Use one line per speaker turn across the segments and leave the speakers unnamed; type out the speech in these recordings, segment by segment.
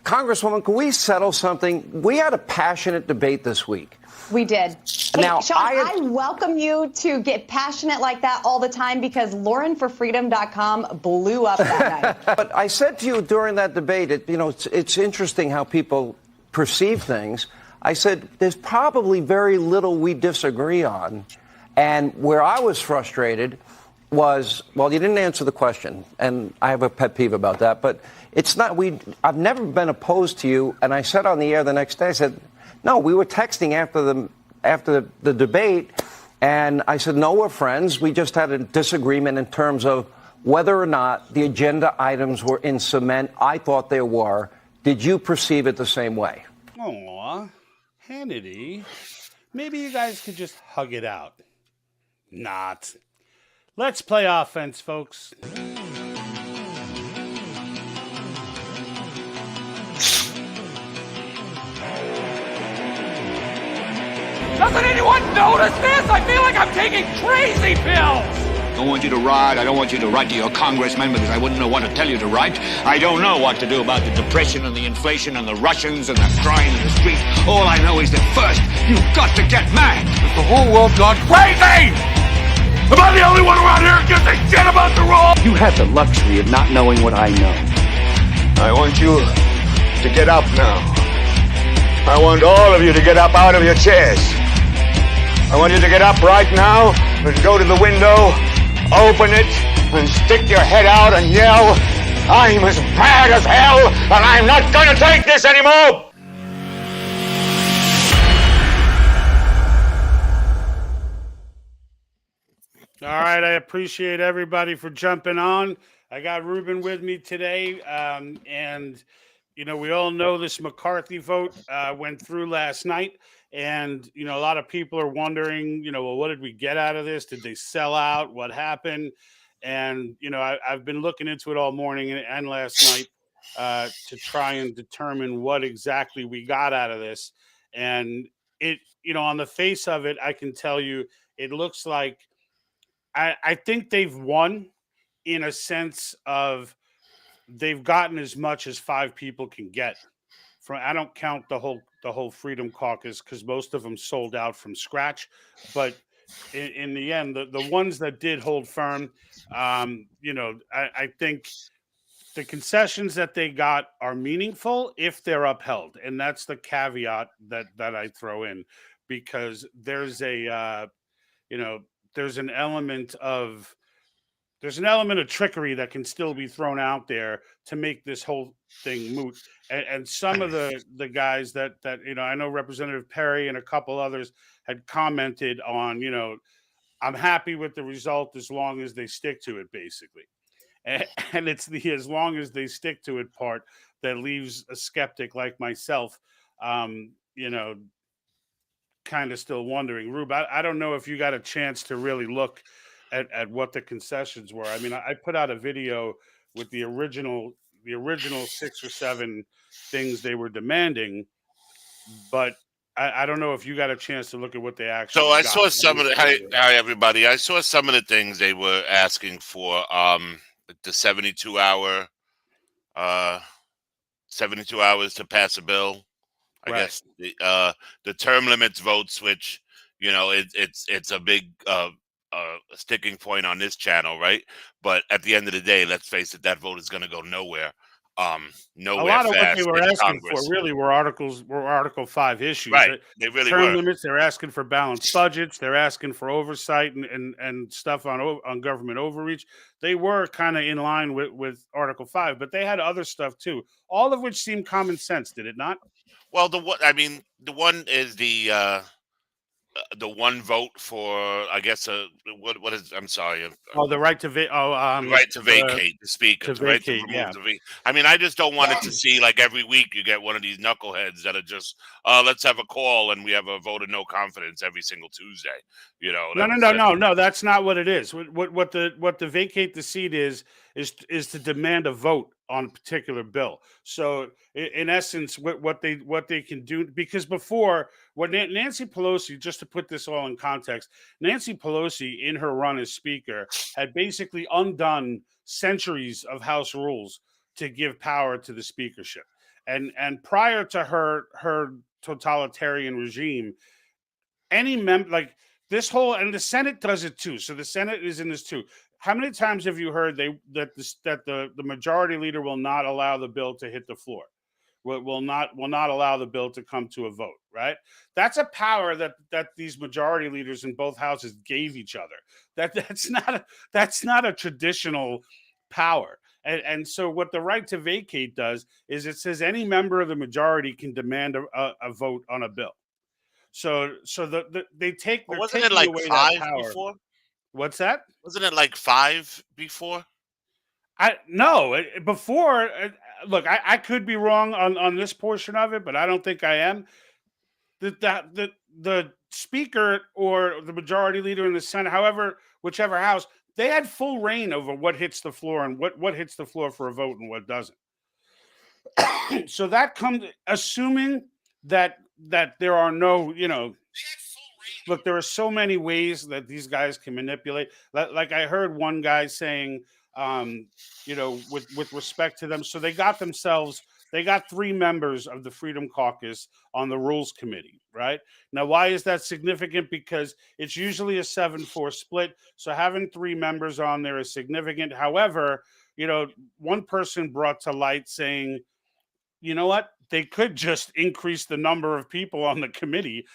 Congresswoman, can we settle something? We had a passionate debate this week.
We did. Hey,
now,
Sean, I welcome you to get passionate like that all the time because LaurenForFreedom.com blew up that night.
But I said to you during that debate, it's interesting how people perceive things. I said, there's probably very little we disagree on. And where I was frustrated was, well, you didn't answer the question. And I have a pet peeve about that. But it's not, I've never been opposed to you. And I said on the air the next day, I said, no, we were texting after the debate. And I said, no, we're friends. We just had a disagreement in terms of whether or not the agenda items were in cement. I thought they were. Did you perceive it the same way?
Aw, Hannity, maybe you guys could just hug it out. Not. Let's play offense, folks.
Doesn't anyone notice this? I feel like I'm taking crazy pills.
I don't want you to write. I don't want you to write to your congressman because I wouldn't know what to tell you to write. I don't know what to do about the depression and the inflation and the Russians and the crime in the streets. All I know is that first, you've got to get mad.
Has the whole world gone crazy? Am I the only one around here who gives a shit about the rule?
You have the luxury of not knowing what I know.
I want you to get up now. I want all of you to get up out of your chairs. I want you to get up right now and go to the window, open it, and stick your head out and yell, I'm as mad as hell, and I'm not going to take this anymore!
All right, I appreciate everybody for jumping on. I got Ruben with me today, and, we all know this McCarthy vote went through last night. And, a lot of people are wondering, well, what did we get out of this? Did they sell out? What happened? And, I've been looking into it all morning and last night to try and determine what exactly we got out of this. And it, on the face of it, I can tell you, it looks like I think they've won in a sense of they've gotten as much as 5 people can get. I don't count the whole Freedom Caucus because most of them sold out from scratch. But in the end, the ones that did hold firm, I think the concessions that they got are meaningful if they're upheld. And that's the caveat that I throw in, because there's there's an element of trickery that can still be thrown out there to make this whole thing moot. And some of the guys that I know Representative Perry and a couple others had commented on, I'm happy with the result as long as they stick to it, basically. And it's the as long as they stick to it part that leaves a skeptic like myself, kind of still wondering. Rube, I don't know if you got a chance to really look at what the concessions were. I mean, I put out a video with the original 6 or 7 things they were demanding, but I don't know if you got a chance to look at what they actually
So I
got.
saw some of the hi everybody. I saw some of the things they were asking for. The 72 hours to pass a bill. I guess the term limits votes, which it's a big sticking point on this channel, right? But at the end of the day, let's face it, that vote is going to go nowhere. Nowhere.
A lot of
fast
what they were
in
asking
Congress.
for really were Article 5 issues.
Right. They really
term
were.
limits. They're asking for balanced budgets. They're asking for oversight and stuff on government overreach. They were kind of in line with Article 5, but they had other stuff too, all of which seemed common sense, did it not?
Well, the one is the one vote for, I guess, what is? I'm sorry.
The right to
right to vacate the speaker.
To vacate,
I mean, I just don't want it to see like every week you get one of these knuckleheads that are just, let's have a call and we have a vote of no confidence every single Tuesday.
No. That's not what it is. What the vacate the seat is to demand a vote on a particular bill. So in essence, what they can do, because before, what Nancy Pelosi, just to put this all in context, Nancy Pelosi in her run as speaker had basically undone centuries of House rules to give power to the speakership. and prior to her totalitarian regime, any member like this whole, and the Senate does it too. So the Senate is in this too. How many times have you heard that the majority leader will not allow the bill to hit the floor? Will not allow the bill to come to a vote, right? That's a power that these majority leaders in both houses gave each other. That's not a traditional power. And so what the right to vacate does is it says any member of the majority can demand a vote on a bill. So they're
Wasn't it
taking
like
away that
5
power.
before?
What's that?
Wasn't it like 5 before?
Before. Look, I could be wrong on this portion of it, but I don't think I am. The speaker or the majority leader in the Senate, however, whichever house, they had full reign over what hits the floor and what hits the floor for a vote and what doesn't. So that comes assuming that there are no, look, there are so many ways that these guys can manipulate. Like I heard one guy saying, with respect to them, so they got 3 members of the Freedom Caucus on the Rules Committee, right? Now, why is that significant? Because it's usually a 7-4 split. So having 3 members on there is significant. However, one person brought to light saying, you know what? They could just increase the number of people on the committee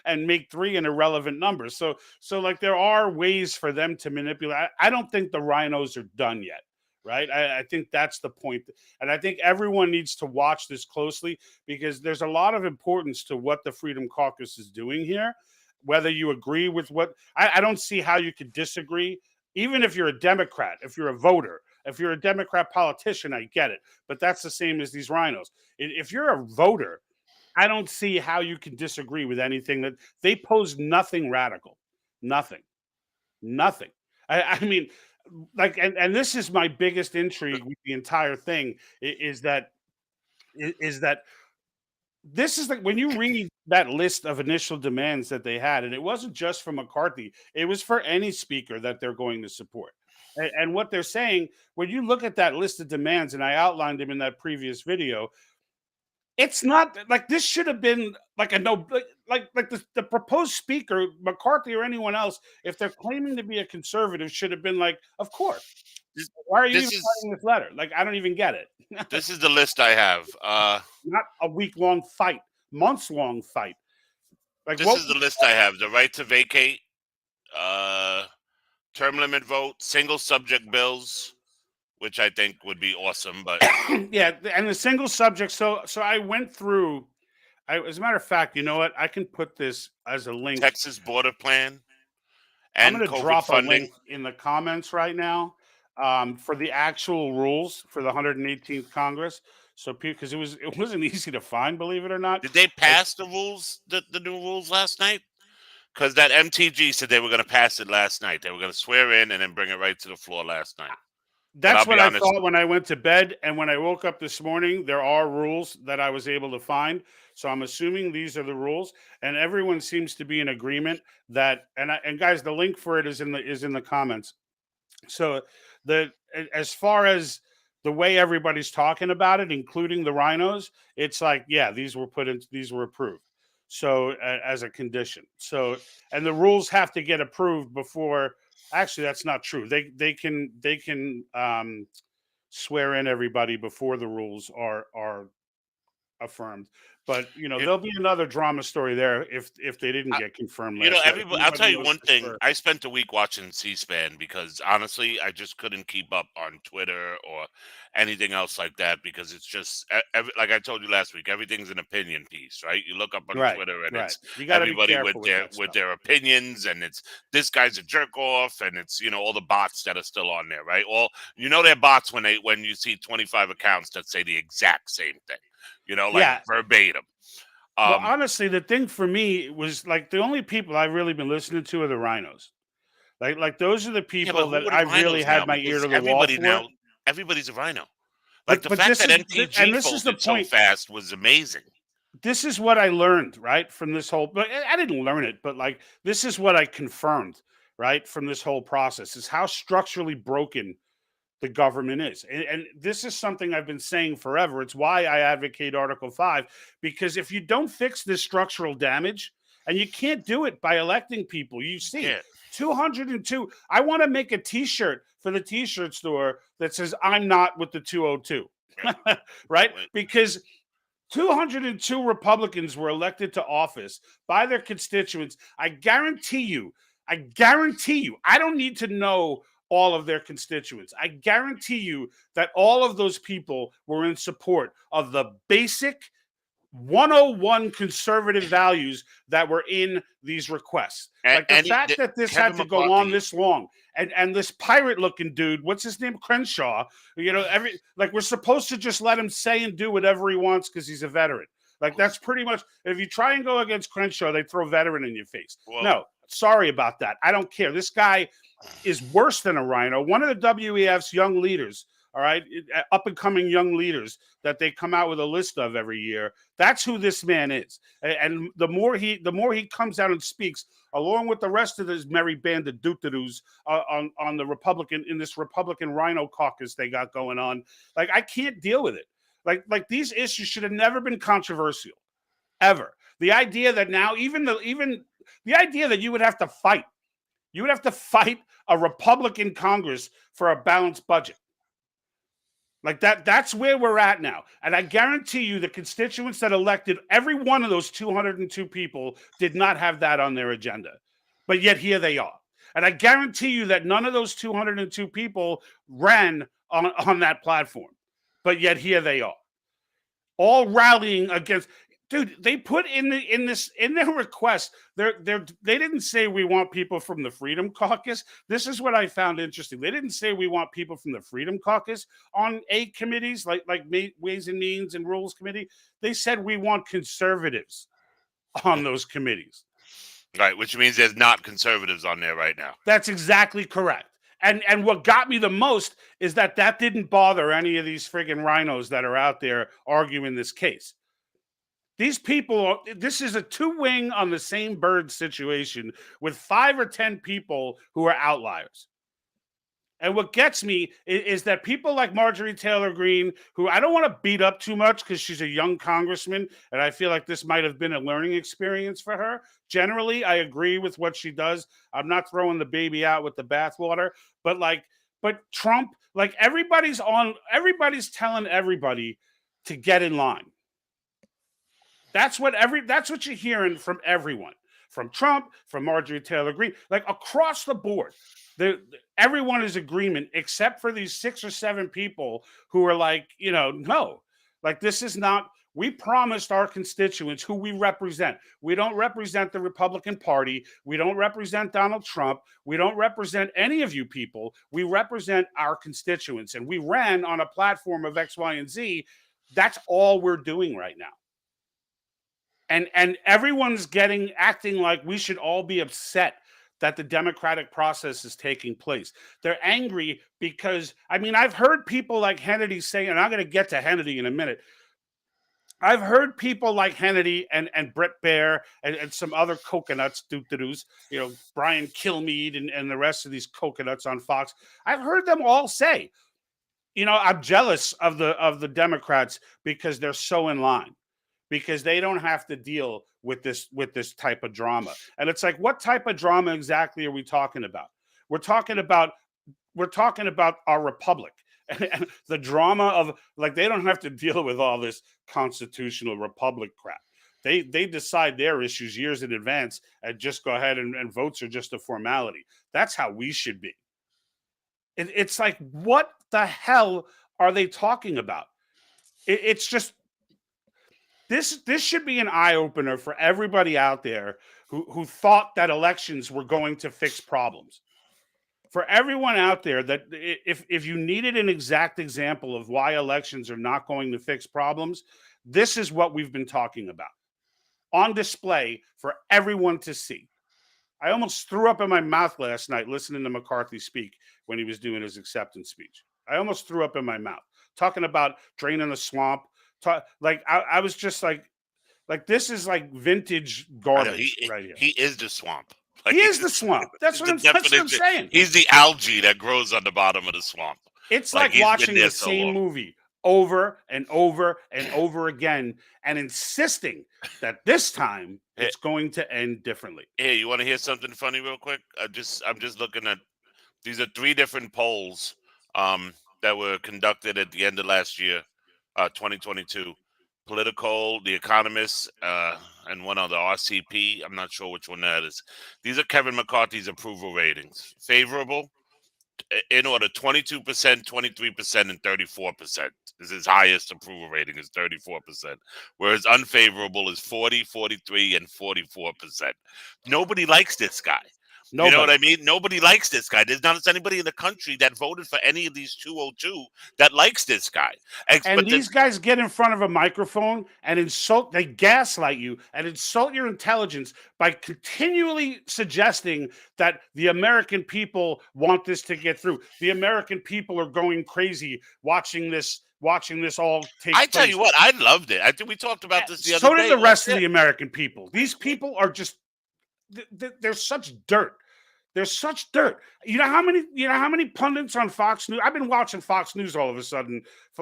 and make 3 an irrelevant number. So like there are ways for them to manipulate. I don't think the RINOs are done yet, right? I think that's the point. And I think everyone needs to watch this closely because there's a lot of importance to what the Freedom Caucus is doing here. Whether you agree with what, I don't see how you could disagree. Even if you're a Democrat, if you're a voter, if you're a Democrat politician, I get it. But that's the same as these RINOs. If you're a voter, I don't see how you can disagree with anything that they pose. Nothing radical, nothing. I mean, like, and this is my biggest intrigue with the entire thing is that this is like when you read that list of initial demands that they had, and it wasn't just for McCarthy, it was for any speaker that they're going to support. And what they're saying, when you look at that list of demands, and I outlined them in that previous video, it's not like this should have been like a no, like the proposed speaker, McCarthy or anyone else, if they're claiming to be a conservative, should have been like, of course. Why are you even writing this letter? Like, I don't even get it.
This is the list I have.
Not a week-long fight, months-long fight. Like
this is the list I have: the right to vacate, term limit vote, single subject bills, which I think would be awesome. But
yeah, and the single subject. So I went through. As a matter of fact, you know what? I can put this as a link.
Texas border plan. And
I'm going to drop a link in the comments right now for the actual rules for the 118th Congress. So because it wasn't easy to find, believe it or not.
Did they pass the rules, the new rules last night? Because that MTG said they were going to pass it last night. They were going to swear in and then bring it right to the floor last night.
That's what I thought when I went to bed. And when I woke up this morning, there are rules that I was able to find. So I'm assuming these are the rules. And everyone seems to be in agreement that, and guys, the link for it is in the comments. So as far as the way everybody's talking about it, including the RINOs, it's like, yeah, these were approved. So as a condition. So, and the rules have to get approved before. Actually, that's not true. They can swear in everybody before the rules are affirmed. But there'll be another drama story there if they didn't get confirmed.
I'll tell you one thing. I spent a week watching C-SPAN because honestly, I just couldn't keep up on Twitter or anything else like that because it's just like I told you last week. Everything's an opinion piece, right? You look up on Twitter and it's everybody with their opinions, and it's this guy's a jerk off, and it's all the bots that are still on there, right? Well, they're bots when you see 25 accounts that say the exact same thing. Verbatim.
Well, honestly, the thing for me was like the only people I've really been listening to are the RINOs. Like those are the people that I really had my ear to the wall for.
Now, everybody's a RINO. Like the fact that MTG folded so fast was amazing.
This is what I learned, right, from this whole. But I didn't learn it, but like this is what I confirmed, right, from this whole process is how structurally broken the government is. And this is something I've been saying forever. It's why I advocate Article 5, because if you don't fix this structural damage, and you can't do it by electing people, you see 202. I want to make a T-shirt for the T-shirt store that says, I'm not with the 202, right? Because 202 Republicans were elected to office by their constituents. I guarantee you, I don't need to know all of their constituents. I guarantee you that all of those people were in support of the basic 101 conservative values that were in these requests. Like the fact that this had to go on this long, and this pirate looking dude, what's his name? Crenshaw, we're supposed to just let him say and do whatever he wants because he's a veteran. Like that's pretty much, if you try and go against Crenshaw, they throw veteran in your face. Well, no, sorry about that. I don't care. This guy is worse than a rhino. One of the WEF's young leaders, all right, up and coming young leaders that they come out with a list of every year. That's who this man is. And the more he comes out and speaks, along with the rest of this merry band of doodadoos on the Republican, in this Republican Rhino caucus they got going on, like I can't deal with it. Like these issues should have never been controversial, ever. The idea that now even the idea that you would have to fight a Republican Congress for a balanced budget. Like that's where we're at now. And I guarantee you the constituents that elected every one of those 202 people did not have that on their agenda. But yet here they are. And I guarantee you that none of those 202 people ran on that platform. But yet here they are. All rallying against. Dude, they put in their request, they didn't say we want people from the Freedom Caucus. This is what I found interesting. They didn't say we want people from the Freedom Caucus on committees like Ways and Means and Rules Committee. They said we want conservatives on those committees.
Right, which means there's not conservatives on there right now.
That's exactly correct. And what got me the most is that didn't bother any of these friggin' rhinos that are out there arguing this case. These people, this is a two-wing on the same bird situation with 5 or 10 people who are outliers. And what gets me is that people like Marjorie Taylor Greene, who I don't want to beat up too much because she's a young congressman, and I feel like this might have been a learning experience for her. Generally, I agree with what she does. I'm not throwing the baby out with the bathwater, but Trump, like everybody's telling everybody to get in line. That's what you're hearing from everyone, from Trump, from Marjorie Taylor Greene, like across the board. Everyone is agreement except for these 6 or 7 people who are like, no, like this is not. We promised our constituents who we represent. We don't represent the Republican Party. We don't represent Donald Trump. We don't represent any of you people. We represent our constituents, and we ran on a platform of X, Y, and Z. That's all we're doing right now. And everyone's acting like we should all be upset that the democratic process is taking place. They're angry because, I've heard people like Hannity say, and I'm going to get to Hannity in a minute. I've heard people like Hannity and Bret Baier and some other coconuts, doodadoos, Brian Kilmeade and the rest of these coconuts on Fox. I've heard them all say, I'm jealous of the Democrats because they're so in line. Because they don't have to deal with this type of drama. And it's like, what type of drama exactly are we talking about? We're talking about our republic and the drama of, like, they don't have to deal with all this constitutional republic crap. They decide their issues years in advance and just go ahead and votes are just a formality. That's how we should be. It's like, what the hell are they talking about? It's just, This should be an eye-opener for everybody out there who thought that elections were going to fix problems. For everyone out there that if you needed an exact example of why elections are not going to fix problems, this is what we've been talking about. On display for everyone to see. I almost threw up in my mouth last night listening to McCarthy speak when he was doing his acceptance speech. I almost threw up in my mouth. Talking about draining the swamp. I was just like this is like vintage garbage right here.
He is the swamp.
He is the swamp. That's what I'm saying.
He's the algae that grows on the bottom of the swamp.
It's
Like
like
he's been
watching
there
the
so
same
long.
movie over and over and over again and insisting that this time it's going to end differently.
Hey, you want to hear something funny real quick? I'm just looking at these are 3 different polls that were conducted at the end of last year, 2022. Political, The Economist, and one other, RCP. I'm not sure which one that is. These are Kevin McCarthy's approval ratings. Favorable, in order, 22%, 23%, and 34% is his highest approval rating is 34%, whereas unfavorable is 40, 43, and 44%. Nobody likes this guy. You know what I mean? Nobody likes this guy. There's not anybody in the country that voted for any of these 202 that likes this guy.
And these guys get in front of a microphone and they gaslight you and insult your intelligence by continually suggesting that the American people want this to get through. The American people are going crazy watching this all take place.
I tell you what, I loved it. I think we talked about this the other day.
So did the rest of the American people. These people are just they're such dirt. They're such dirt. You know how many pundits on Fox News? I've been watching Fox News all of a sudden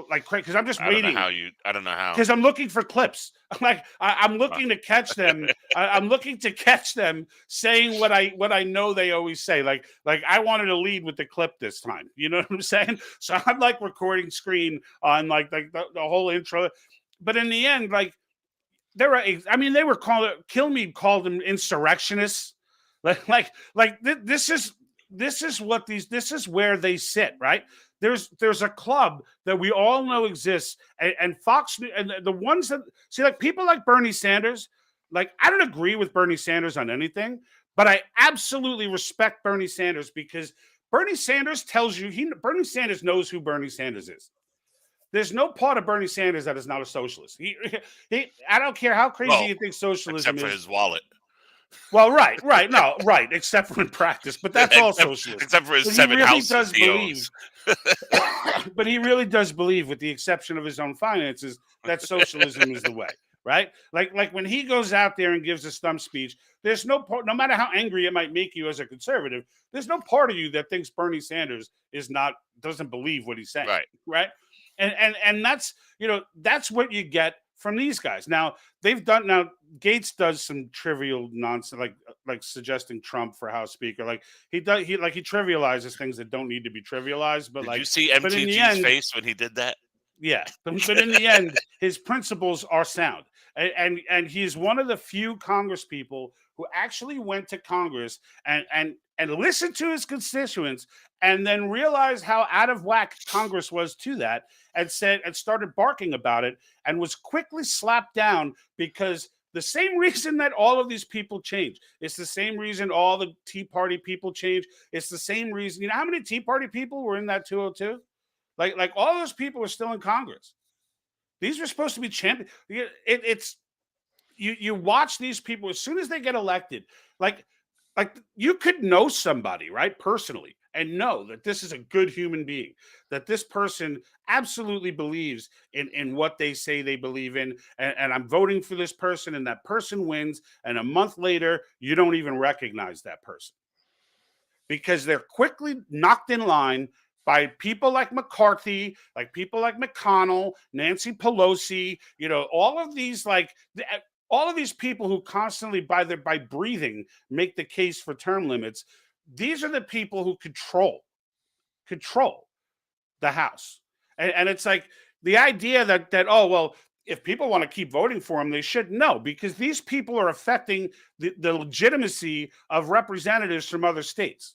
like crazy because I'm just waiting.
I don't know how.
Because I'm looking for clips. I'm looking to catch them. I'm looking to catch them saying what I know they always say. Like I wanted to lead with the clip this time. You know what I'm saying? So I'm like recording screen on like the whole intro. But in the end, like they were called called them insurrectionists. This is where they sit, right? There's a club that we all know exists, and Fox and the ones that see, like people like Bernie Sanders. Like I don't agree with Bernie Sanders on anything, but I absolutely respect Bernie Sanders because Bernie Sanders tells you Bernie Sanders knows who Bernie Sanders is. There's no part of Bernie Sanders that is not a socialist. I don't care how crazy you think socialism
except for
is.
his wallet.
Well, right, except for in practice, but that's all socialist.
Except for his 7 houses he owns.
But he really does believe, with the exception of his own finances, that socialism is the way, right? Like when he goes out there and gives a stump speech, there's no matter how angry it might make you as a conservative, there's no part of you that thinks Bernie Sanders doesn't believe what he's saying, right? And that's that's what you get from these guys. Now Gaetz does some trivial nonsense, like suggesting Trump for House Speaker. Like he trivializes things that don't need to be trivialized. But
Did you see MTG's face when he did that?
Yeah, but in the end, his principles are sound, and he's one of the few Congress people who actually went to Congress and listened to his constituents, and then realized how out of whack Congress was to that, and started barking about it, and was quickly slapped down because the same reason that all of these people change. It's the same reason all the Tea Party people change. It's the same reason. You know how many Tea Party people were in that 202? Like all those people are still in Congress. These were supposed to be champions. You watch these people as soon as they get elected, like you could know somebody, right, personally, and know that this is a good human being, that this person absolutely believes in what they say they believe in, and I'm voting for this person, and that person wins, and a month later, you don't even recognize that person because they're quickly knocked in line by people like McCarthy, like people like McConnell, Nancy Pelosi, all of these people who constantly by breathing make the case for term limits. These are the people who control the House. And it's like the idea that if people want to keep voting for him, they should. No, because these people are affecting the legitimacy of representatives from other states.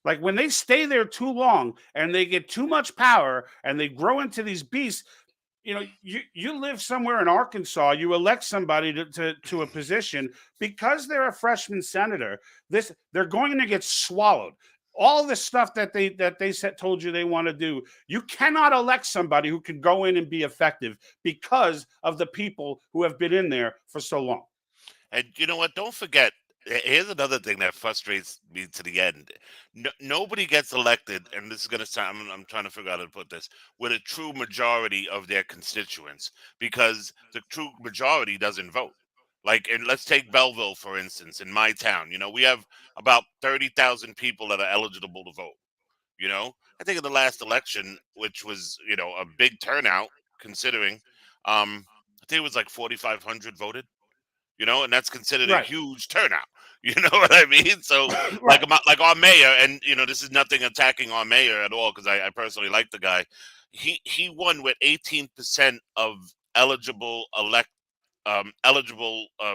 Like when they stay there too long and they get too much power and they grow into these beasts, you live somewhere in Arkansas, you elect somebody to a position because they're a freshman senator. They're going to get swallowed. All the stuff that they told you they want to do, you cannot elect somebody who can go in and be effective because of the people who have been in there for so long.
And you know what? Don't forget. Here's another thing that frustrates me to the end. Nobody gets elected, and this is going to sound, I'm trying to figure out how to put this, with a true majority of their constituents, because the true majority doesn't vote. Like, and let's take Belleville, for instance, in my town. We have about 30,000 people that are eligible to vote. You know, I think in the last election, which was, you know, a big turnout considering, I think it was like 4,500 voted. You know, and that's considered a
Right.
huge turnout. You know what I mean? So,
Right.
like our mayor, and you know, this is nothing attacking our mayor at all because I personally like the guy. He won with 18% of eligible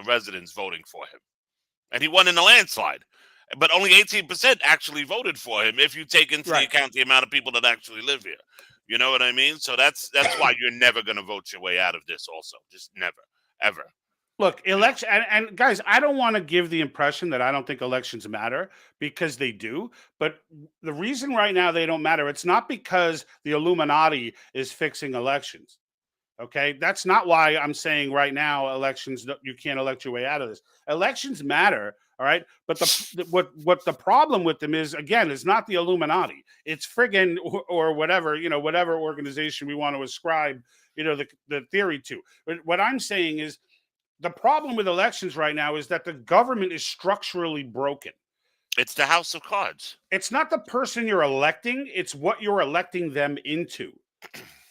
residents voting for him, and he won in a landslide. But only 18% actually voted for him if you take into the
Right.
account the amount of people that actually live here. You know what I mean? So that's why you're never going to vote your way out of this. Also, just never, ever.
Look, election and guys, I don't want to give the impression that I don't think elections matter because they do. But the reason right now they don't matter, it's not because the Illuminati is fixing elections. Okay, that's not why I'm saying right now elections you can't elect your way out of this. Elections matter, all right. But what the problem with them is again is not the Illuminati. It's friggin' or whatever whatever organization we want to ascribe the theory to. But what I'm saying is the problem with elections right now is that the government is structurally broken.
It's the house of cards.
It's not the person you're electing, it's what you're electing them into.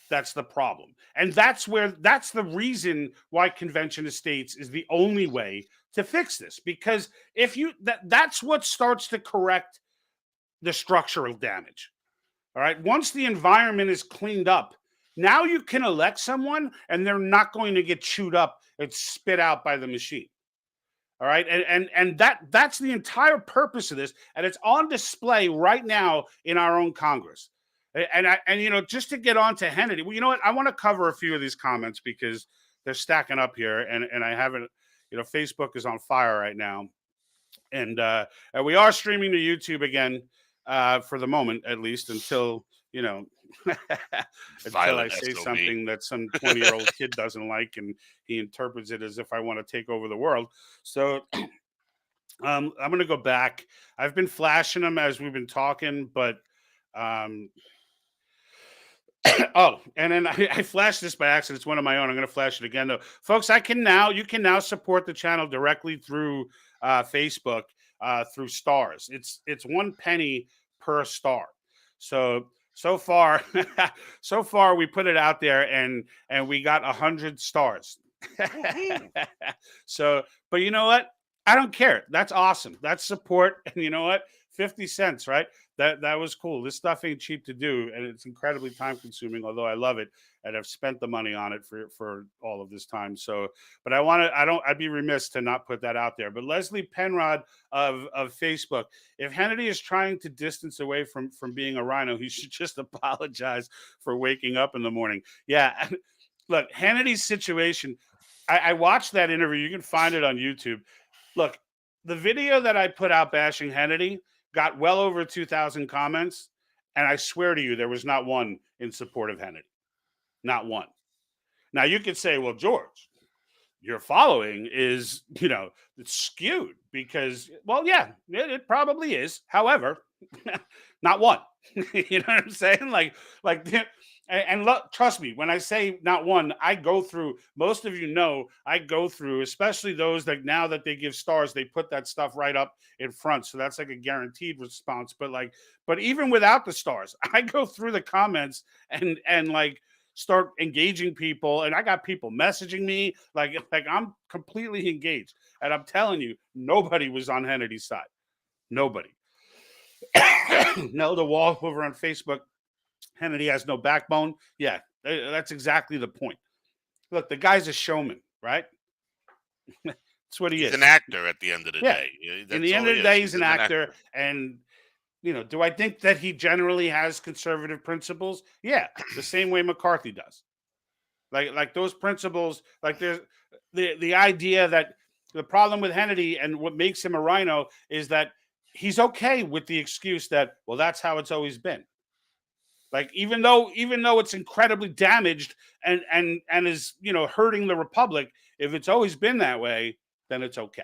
That's the problem. And that's the reason why convention of states is the only way to fix this. Because if that's what starts to correct the structural damage. All right. Once the environment is cleaned up, now you can elect someone and they're not going to get chewed up and spit out by the machine. All right. And that's the entire purpose of this. And it's on display right now in our own Congress. And just to get on to Hannity, well, you know what? I want to cover a few of these comments because they're stacking up here. And I haven't, Facebook is on fire right now. And we are streaming to YouTube again for the moment, at least until, until I say something that some 20-year-old kid doesn't like and he interprets it as if I want to take over the world. So I'm going to go back. I've been flashing them as we've been talking, but oh, and then I flashed this by accident. It's one of my own. I'm going to flash it again, though. Folks, you can now support the channel directly through Facebook through stars. It's 1 penny per star. So far we put it out there and we got 100 stars. So, but you know what? I don't care. That's awesome. That's support. And you know what? 50 cents, right? That was cool. This stuff ain't cheap to do, and it's incredibly time consuming, although I love it and I've spent the money on it for all of this time. So, but I'd be remiss to not put that out there. But Leslie Penrod of Facebook, if Hannity is trying to distance away from being a rhino, he should just apologize for waking up in the morning. Yeah. Look, Hannity's situation, I watched that interview. You can find it on YouTube. Look, the video that I put out bashing Hannity got well over 2,000 comments, and I swear to you, there was not one in support of Hannity. Not one. Now, you could say, well, George, your following is, it's skewed because, well, yeah, it probably is. However, not one. You know what I'm saying? And look, trust me, when I say not one, I go through, most of I go through, especially those that now that they give stars, they put that stuff right up in front. So that's like a guaranteed response. But even without the stars, I go through the comments and start engaging people. And I got people messaging me like I'm completely engaged. And I'm telling you, nobody was on Hannity's side. Nobody. Nelda Wall over on Facebook. Hannity has no backbone. Yeah, that's exactly the point. Look, the guy's a showman, right? That's what he is.
He's an actor at the end of the day.
In the end of the day, he's an actor. And, do I think that he generally has conservative principles? Yeah, the same way McCarthy does. Like those principles, like there's the idea that the problem with Hannity and what makes him a rhino is that he's okay with the excuse that, well, that's how it's always been. Like even though it's incredibly damaged and is hurting the republic, if it's always been that way, then it's okay.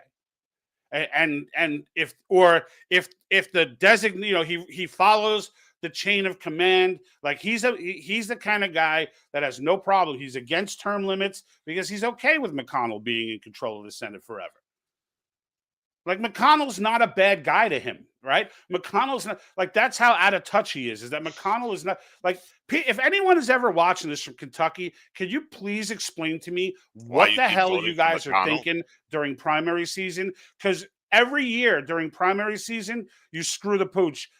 And if the designate, he follows the chain of command, like he's the kind of guy that has no problem. He's against term limits because he's okay with McConnell being in control of the Senate forever. Like McConnell's not a bad guy to him, right? McConnell's not like that's how out of touch he is that McConnell is not like if anyone is ever watching this from Kentucky, can you please explain to me
Why
what
you
the
keep
hell
voting
you
for
guys are
McConnell?
thinking during primary season? Because every year during primary season, you screw the pooch,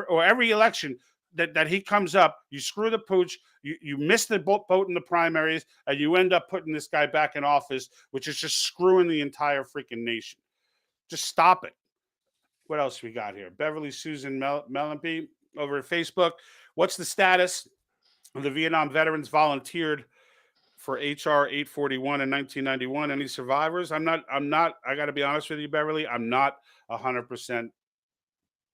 or every election that he comes up, you screw the pooch, you miss the boat in the primaries, and you end up putting this guy back in office, which is just screwing the entire freaking nation. Just stop it. What else we got here? Beverly Susan Mellenby over at Facebook. What's the status of the Vietnam veterans volunteered for HR 841 in 1991? Any survivors? I got to be honest with you, Beverly. I'm not 100%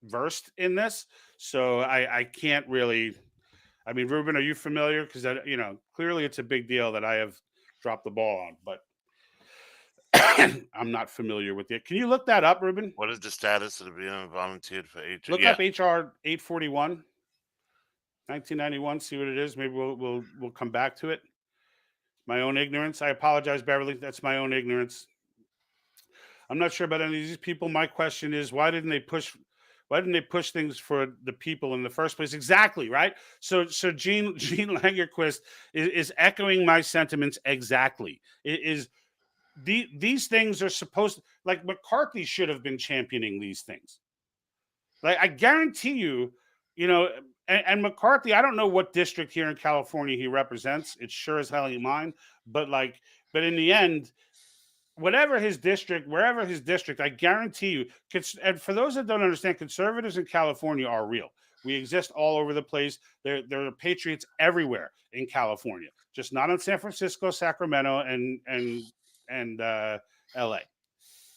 versed in this. So I can't really. I mean, Ruben, are you familiar? Because, clearly it's a big deal that I have dropped the ball on, but I'm not familiar with it. Can you look that up, Ruben?
What is the status of the Vietnam volunteered for HR?
Look up HR 841, 1991. See what it is. Maybe we'll come back to it. My own ignorance. I apologize, Beverly. That's my own ignorance. I'm not sure about any of these people. My question is, why didn't they push things for the people in the first place? Exactly, right? So Gene Langerquist is echoing my sentiments exactly. It is. These things are supposed to, like McCarthy should have been championing these things. Like I guarantee you, and McCarthy, I don't know what district here in California he represents. It's sure as hell ain't mine. But in the end, wherever his district, I guarantee you. And for those that don't understand, conservatives in California are real. We exist all over the place. There are patriots everywhere in California, just not in San Francisco, Sacramento, and LA,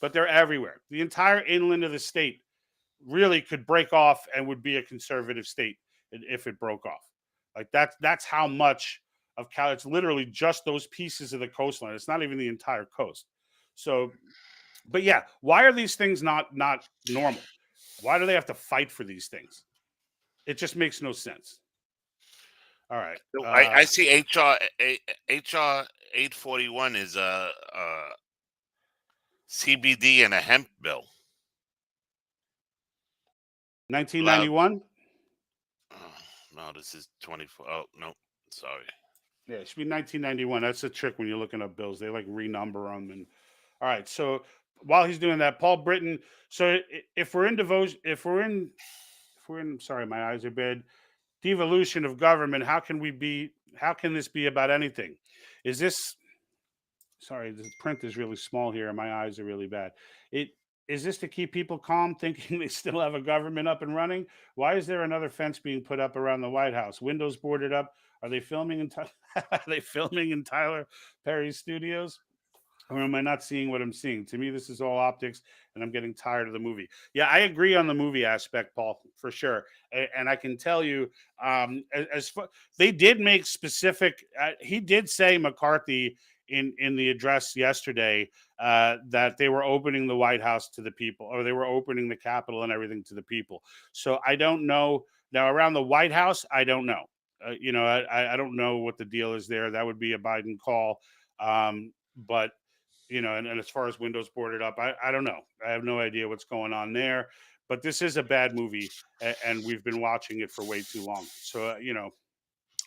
but they're everywhere. The entire inland of the state really could break off and would be a conservative state if it broke off. Like that's how much of Cal. It's literally just those pieces of the coastline. It's not even the entire coast. So, but yeah, why are these things not normal? Why do they have to fight for these things? It just makes no sense. All right.
I see HR 841 is a CBD and a hemp bill.
1991.
No, this is 24. Oh no, sorry.
Yeah, it should be 1991. That's a trick when you're looking up bills. They like renumber them. And all right, so while he's doing that, Paul Britton. So if we're in devotion, sorry, my eyes are bad. Devolution of government. How can this be about anything? Is this? Sorry, the print is really small here, and my eyes are really bad. Is this to keep people calm, thinking they still have a government up and running? Why is there another fence being put up around the White House? Windows boarded up. Are they filming in Tyler Perry's studios? Or am I not seeing what I'm seeing? To me, this is all optics, and I'm getting tired of the movie. Yeah, I agree on the movie aspect, Paul, for sure. And I can tell you, they did make specific. He did say, McCarthy, in the address yesterday, that they were opening the White House to the people, or they were opening the Capitol and everything to the people. So I don't know now around the White House. I don't know. I don't know what the deal is there. That would be a Biden call. But and as far as windows boarded up, I don't know. I have no idea what's going on there. But this is a bad movie, and we've been watching it for way too long. So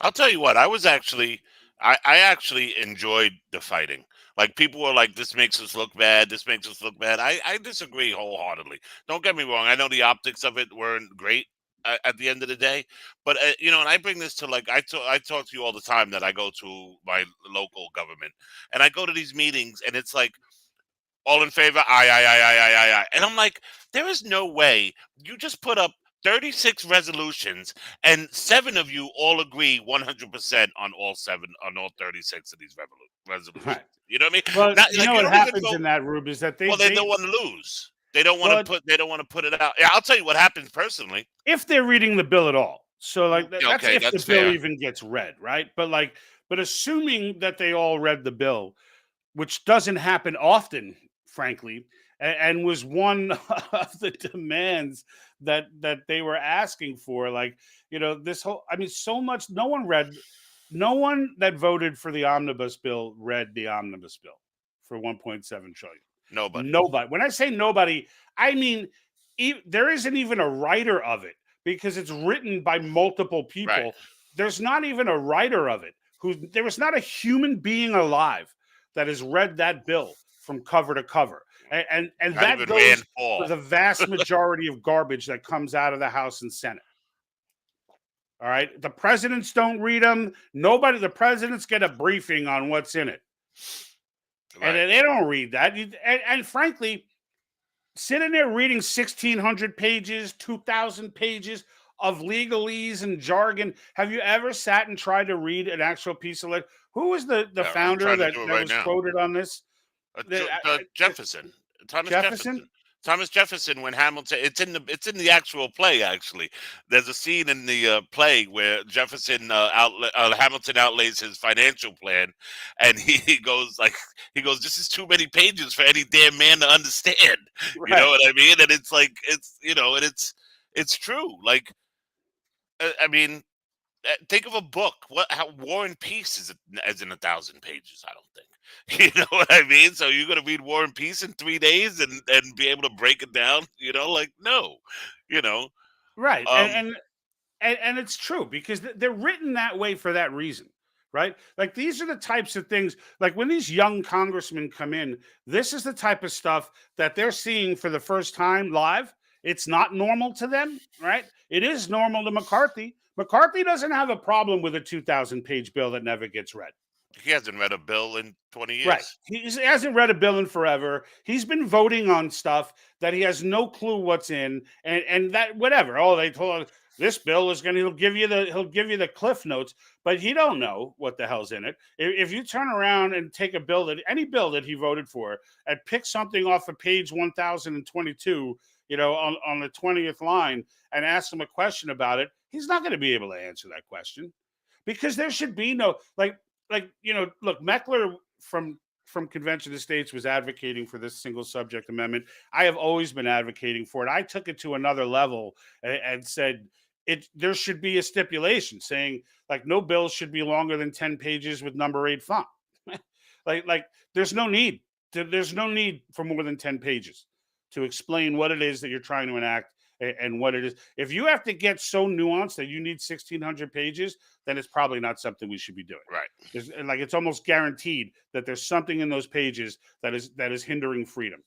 I'll tell you what. I actually enjoyed the fighting. Like people were like, "This makes us look bad. This makes us look bad." I disagree wholeheartedly. Don't get me wrong. I know the optics of it weren't great at the end of the day, but and I bring this to like I talk to you all the time that I go to my local government, and I go to these meetings, and it's like, all in favor, aye. And I'm like, there is no way you just put up 36 resolutions and 7 of you all agree 100% on all 36 of these resolutions.
right.
You know what I mean?
Well, what
don't
happens
even
in that, Rube, is that they
don't want to lose. They don't want to put it out. Yeah, I'll tell you what happens personally.
If they're reading the bill at all. So that's if the
fair.
bill even gets read, right? But assuming that they all read the bill, which doesn't happen often, frankly, and was one of the demands that they were asking for. This whole, so much. No one that voted for the omnibus bill read the omnibus bill for 1.7 trillion.
Nobody.
Nobody. When I say nobody, I mean there isn't even a writer of it because it's written by multiple people.
Right.
There's not even a writer of it there was not a human being alive that has read that bill from cover to cover. And
Not
that
even
goes
Rand
for
Paul.
the vast majority of garbage that comes out of the House and Senate. All right. The presidents don't read them. The presidents get a briefing on what's in it.
Right.
And they don't read that. And frankly, sitting there reading 1,600 pages, 2,000 pages of legalese and jargon. Have you ever sat and tried to read an actual piece of it? Who was the
I'm
founder
trying to
that
do it right
was
now.
quoted on this?
Jefferson. Thomas
Jefferson?
Thomas Jefferson, when Hamilton, it's in the actual play. Actually, there's a scene in the play where Hamilton outlays his financial plan, and he goes, "This is too many pages for any damn man to understand."
Right.
You know what I mean? And it's like it's true. Like, I mean, think of a book. How War and Peace is in 1,000 pages. I don't think. You know what I mean? So you're gonna read War and Peace in 3 days and be able to break it down? Like no. You know.
Right.
Um,
And it's true because they're written that way for that reason, right? Like these are the types of things, like when these young congressmen come in, this is the type of stuff that they're seeing for the first time live. It's not normal to them, right? It is normal to McCarthy. McCarthy doesn't have a problem with a 2,000-page bill that never gets read.
he hasn't read a bill in 20 years.
Right. He hasn't read a bill in forever. He's been voting on stuff that he has no clue what's in, and that whatever. Oh, they told him this bill is he'll give you the cliff notes, but he don't know what the hell's in it. If you turn around and take any bill that he voted for and pick something off of page 1022, on the 20th line and ask him a question about it, he's not going to be able to answer that question because there should be no look, Meckler from Convention of States was advocating for this single subject amendment. I have always been advocating for it. I took it to another level and said there should be a stipulation saying like no bill should be longer than 10 pages with number 8 font. like there's no need for more than 10 pages to explain what it is that you're trying to enact and what it is. If you have to get so nuanced that you need 1,600 pages, then it's probably not something we should be doing.
Right.
It's almost guaranteed that there's something in those pages that is hindering freedom.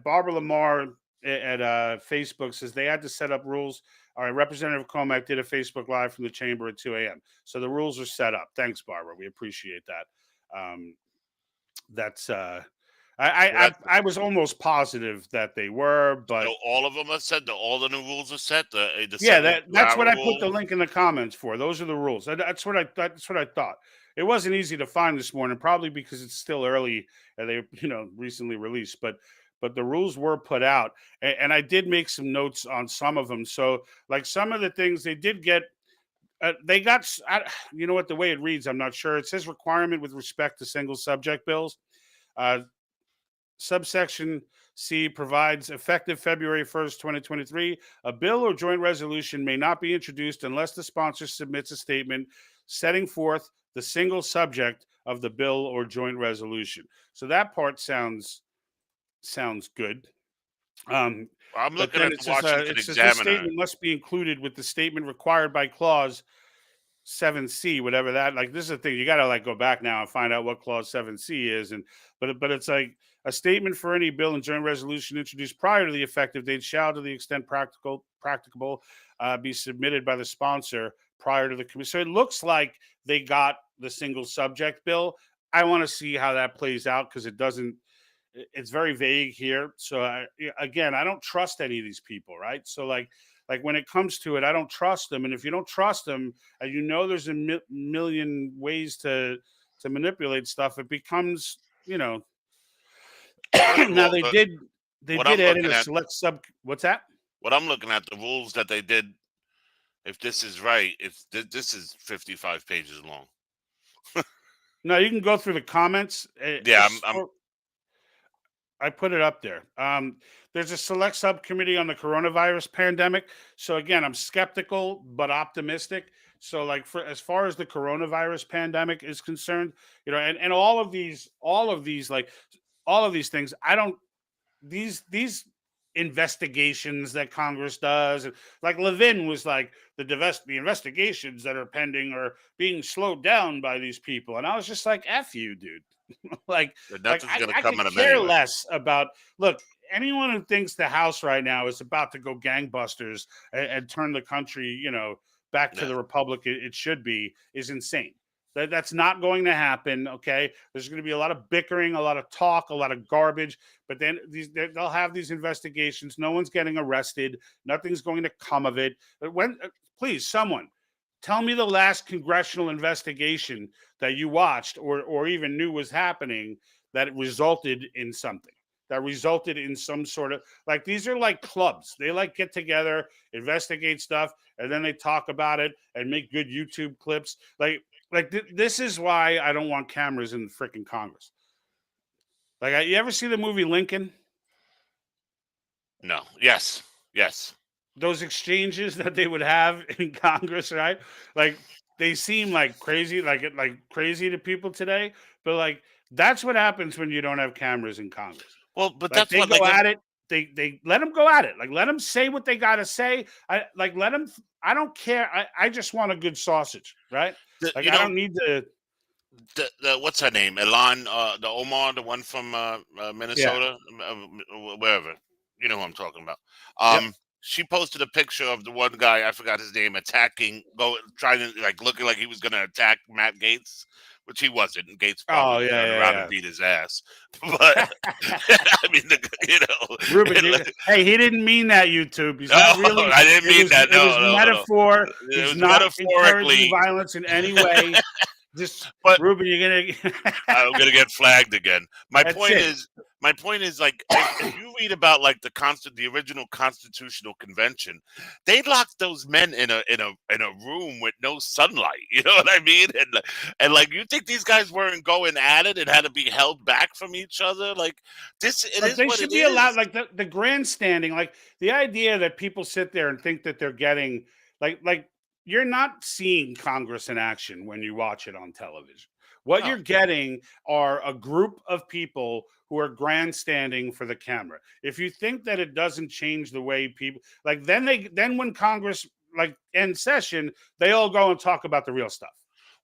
Barbara Lamar at Facebook says they had to set up rules. All right, Representative Comack did a Facebook Live from the chamber at 2 a.m. So the rules are set up. Thanks, Barbara. We appreciate that. I was almost positive that they were, but
So all of them are set. All the new rules are set.
That's what I put the
rule.
link in the comments for. Those are the rules. That's what I thought. It wasn't easy to find this morning, probably because it's still early and they recently released. But the rules were put out, and I did make some notes on some of them. So like some of the things they did get. They got, the way it reads, I'm not sure. It says requirement with respect to single subject bills. Subsection C provides effective February 1st, 2023. A bill or joint resolution may not be introduced unless the sponsor submits a statement setting forth the single subject of the bill or joint resolution. So that part sounds good.
I'm
But
looking
then
at
it
the
says,
Washington
this
Examiner.
statement must be included with the statement required by clause 7C, whatever that. Like this is the thing, you got to go back now and find out what clause 7C is, but it's like a statement for any bill and joint resolution introduced prior to the effective date shall, to the extent practicable, be submitted by the sponsor prior to the committee. So it looks like they got the single subject bill. I want to see how that plays out because it's very vague here. So I don't trust any of these people, right? So like when it comes to it, I don't trust them. And if you don't trust them, and there's a million ways to manipulate stuff, it becomes, now they did add in a select sub. What's that?
What I'm looking at, the rules that they did, if this is right, this is 55 pages long.
No, you can go through the comments.
Yeah,
I put it up there. There's a select subcommittee on the coronavirus pandemic. So again, I'm skeptical but optimistic. So as far as the coronavirus pandemic is concerned, and all of these all of these things. I don't these investigations that Congress does, like Levin was like the investigations that are pending are being slowed down by these people, and I was just like, "F you, dude." like
Nothing's gonna
I
come
could
out of
care
anyway.
less about. Look, anyone who thinks the House right now is about to go gangbusters and turn the country, back to
Yeah.
the republic it should be, is insane. That's not going to happen. Okay, there's going to be a lot of bickering, a lot of talk, a lot of garbage. But then they'll have these investigations. No one's getting arrested. Nothing's going to come of it. But please, someone tell me the last congressional investigation that you watched or even knew was happening that resulted in something. That resulted in some sort of, like, these are like clubs. They like get together, investigate stuff, and then they talk about it and make good YouTube clips. This is why I don't want cameras in the freaking Congress. You ever see the movie Lincoln?
No. Yes. Yes.
Those exchanges that they would have in Congress, right? Like, they seem like crazy, like crazy to people today. But that's what happens when you don't have cameras in Congress.
Well, but
Like,
that's
they
what
go at it. They let them go at it. Like, let them say what they got to say. Let them. I don't care. I just want a good sausage, right? I don't need to.
The what's her name? Elan, the Omar, the one from
Yeah.
Minnesota, wherever. You know who I'm talking about.
Yep.
She posted a picture of the one guy, I forgot his name, trying to looking like he was going to attack Matt Gaetz, which he wasn't. And Gaetz
Oh,
probably turned
yeah,
around
yeah.
and beat his ass. But I mean,
Ruben, hey, he didn't mean that, YouTube. He's
no,
not really.
I didn't mean that.
It was
No.
metaphor.
It
He's
was
not encouraging
metaphorically.
violence in any way. Just,
But
Ruben, you're gonna.
I'm gonna get flagged again. My
That's
point
it.
is, like, if you read about like the original Constitutional Convention, they locked those men in a room with no sunlight. You know what I mean? And like, you think these guys weren't going at it and had to be held back from each other? Like, it
But
is
they
what
should
it
be allowed,
is.
like the grandstanding, like the idea that people sit there and think that they're getting, like you're not seeing Congress in action when you watch it on television. What
No.
you're getting are a group of people who are grandstanding for the camera. If you think that it doesn't change the way people, then when Congress ends session, they all go and talk about the real stuff.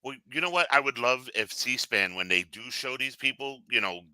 Well, you know what? I would love if C-SPAN, when they do show these people,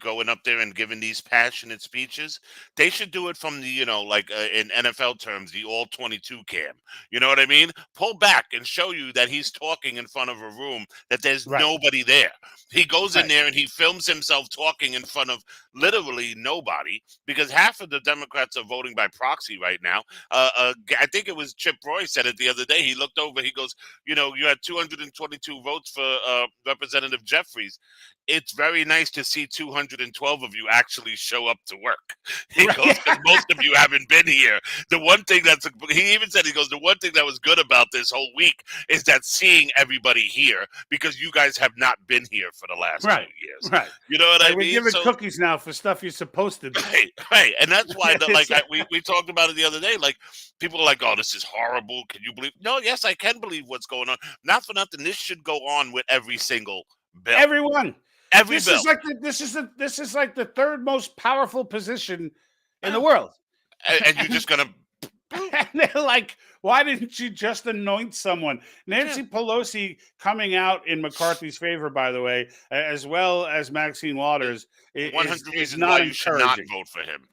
going up there and giving these passionate speeches, they should do it from the, in NFL terms, the all 22 cam. You know what I mean? Pull back and show you that he's talking in front of a room, that there's
Right.
nobody there. He goes in
Right.
there and he films himself talking in front of literally nobody, because half of the Democrats are voting by proxy right now. I think it was Chip Roy said it the other day. He looked over, he goes, you had 222 votes for Representative Jeffries. It's very nice to see 212 of you actually show up to work. He goes, most of you haven't been here. The one thing he even said, he goes, the one thing that was good about this whole week is that seeing everybody here, because you guys have not been here for the last 2 years.
Right.
You know what I
We're
mean?
giving cookies now for stuff you're supposed to do.
Right. And that's why, we talked about it the other day. Like, people are like, oh, this is horrible. Can you believe? No, yes, I can believe what's going on. Not for nothing. This should go on with every single bill.
Everyone.
Every
this
bill.
This is like the third most powerful position in the world.
And you're just gonna.
And they're like, why didn't you just anoint someone? Nancy Pelosi coming out in McCarthy's favor, by the way, as well as Maxine Waters,
100 reasons
not
why you should not vote for him.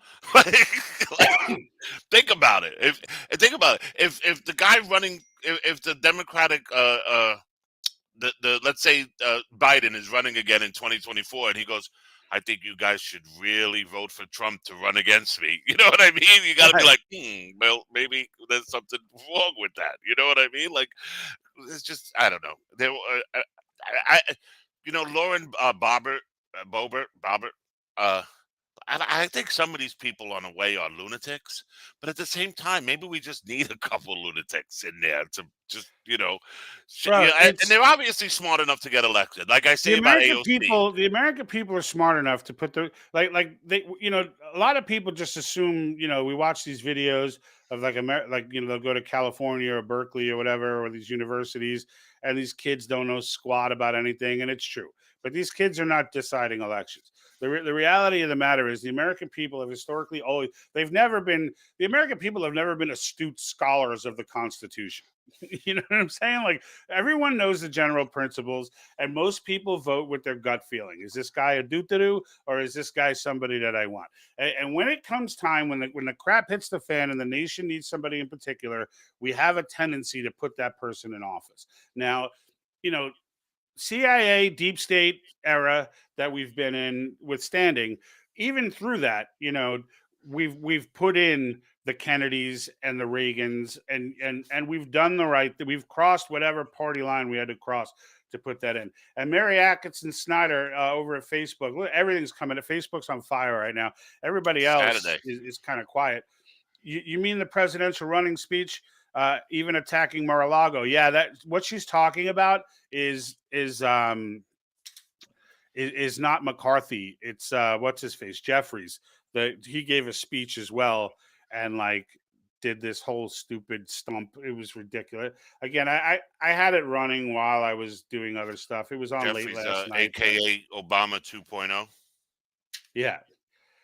Think about it. If the guy running, if the Democratic, let's say Biden is running again in 2024, and he goes, I think you guys should really vote for Trump to run against me. You know what I mean? You got to be like, well, maybe there's something wrong with that. You know what I mean? Like, it's just, I don't know. There, Lauren Boebert. I think some of these people on the way are lunatics, but at the same time, maybe we just need a couple lunatics in there to just, and they're obviously smart enough to get elected. Like I say about AOC.
The American people are smart enough to put a lot of people just assume, we watch these videos of they'll go to California or Berkeley or whatever, or these universities, and these kids don't know squat about anything. And it's true. but these kids are not deciding elections. The reality of the matter is the American people have historically the American people have never been astute scholars of the Constitution. You know what I'm saying? Like, everyone knows the general principles, and most people vote with their gut feeling. Is this guy a do-do, or is this guy somebody that I want? And when it comes time, when the crap hits the fan and the nation needs somebody in particular, we have a tendency to put that person in office. Now, CIA deep state era that we've been in withstanding, even through that, we've put in the Kennedys and the Reagans, and we've done the right, we've crossed whatever party line we had to cross to put that in. And Mary Atkinson Snyder over at Facebook, look, everything's coming. Facebook's on fire right now. Everybody else is kind of quiet. You mean the presidential running speech? Even attacking Mar-a-Lago. Yeah, that what she's talking about is not McCarthy. It's what's his face, Jeffries. He gave a speech as well, and like did this whole stupid stump. It was ridiculous. Again, I had it running while I was doing other stuff. It was on
Jeffries,
late last night.
AKA Obama 2.0.
Yeah.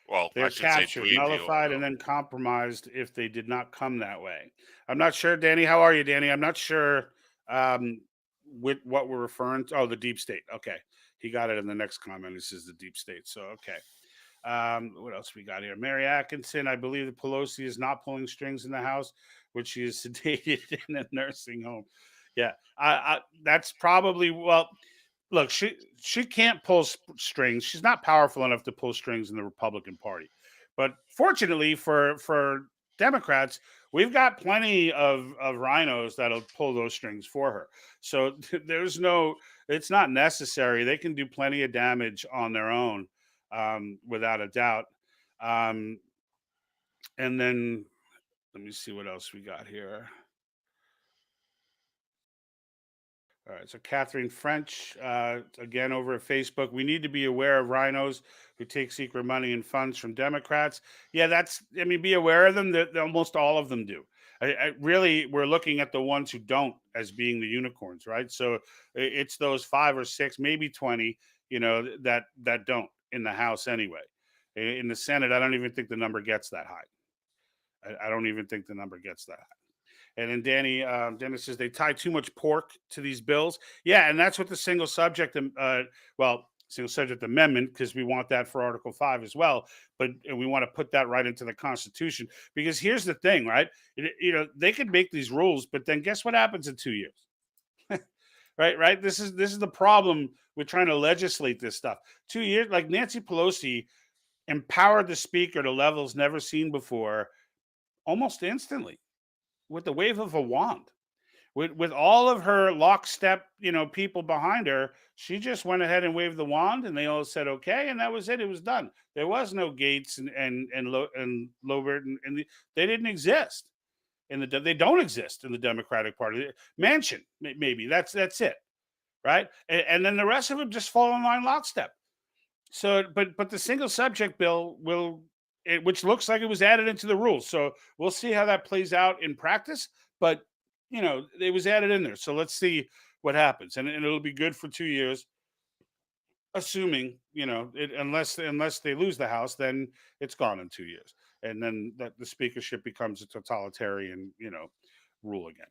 Well,
they're captured, nullified, and then compromised if they did not come that way. I'm not sure, Danny. How are you, Danny? I'm not sure with what we're referring to. Oh, the deep state. Okay. He got it in the next comment. This is the deep state. So, okay. What else we got here? Mary Atkinson. I believe that Pelosi is not pulling strings in the House, which she is sedated in a nursing home. Yeah. That's probably, well, look, she can't pull strings. She's not powerful enough to pull strings in the Republican Party. But fortunately for Democrats, we've got plenty of RINOS that'll pull those strings for her. So it's not necessary. They can do plenty of damage on their own, without a doubt. And then let me see what else we got here. All right, so Catherine French, again, over at Facebook. We need to be aware of RINOs who take secret money and funds from Democrats. Yeah, be aware of them. That almost all of them do. Really, we're looking at the ones who don't as being the unicorns, right? So it's those 5 or 6, maybe 20, that don't in the House anyway. In the Senate, I don't even think the number gets that high. I don't even think the number gets that high. And then Dennis says they tie too much pork to these bills. Yeah, and that's what the single subject amendment, because we want that for Article 5 as well. But we want to put that right into the Constitution, because here's the thing, right? They could make these rules, but then guess what happens in 2 years? Right? This is the problem with trying to legislate this stuff. 2 years, like Nancy Pelosi empowered the speaker to levels never seen before, almost instantly, with the wave of a wand, with all of her lockstep, people behind her. She just went ahead and waved the wand, and they all said okay, and that was it. It was done. There was no Gaetz and Loebert, and they didn't exist they don't exist in the Democratic Party. Manchin, maybe that's it, right? And then the rest of them just fall in line lockstep. So, but the single subject bill which looks like it was added into the rules. So we'll see how that plays out in practice. But, it was added in there. So let's see what happens. And it'll be good for 2 years, assuming, unless they lose the House, then it's gone in 2 years. And then the speakership becomes a totalitarian, rule again.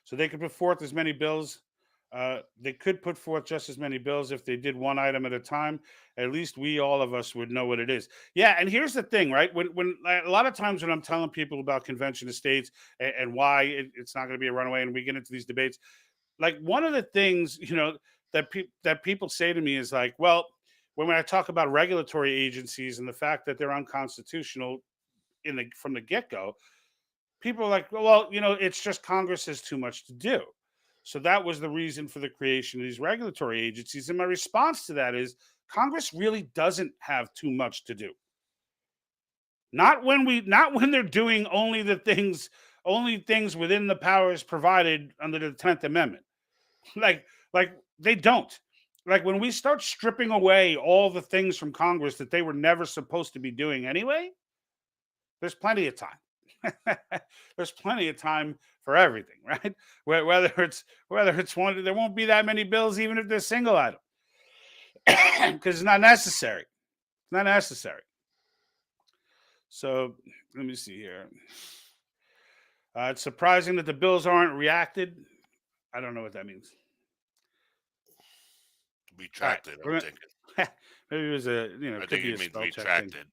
So they could put forth as many bills. They could put forth just as many bills if they did one item at a time. At least all of us would know what it is. Yeah, and here's the thing, right? When a lot of times when I'm telling people about convention of states and why it's not going to be a runaway, and we get into these debates, like one of the things that people say to me is like, well, when I talk about regulatory agencies and the fact that they're unconstitutional from the get-go, people are like, well, it's just Congress has too much to do. So that was the reason for the creation of these regulatory agencies. And my response to that is Congress really doesn't have too much to do. Not when they're doing only things within the powers provided under the 10th Amendment. Like they don't. Like when we start stripping away all the things from Congress that they were never supposed to be doing anyway, there's plenty of time. There's plenty of time for everything, right? Whether it's one, there won't be that many bills, even if they're single item, because it's not necessary. It's not necessary. So let me see here. It's surprising that the bills aren't reacted. I don't know what that means.
Retracted,
All right,
I'm thinking.
maybe it was
I
could
think
be a
it means
spell check thing.
retracted.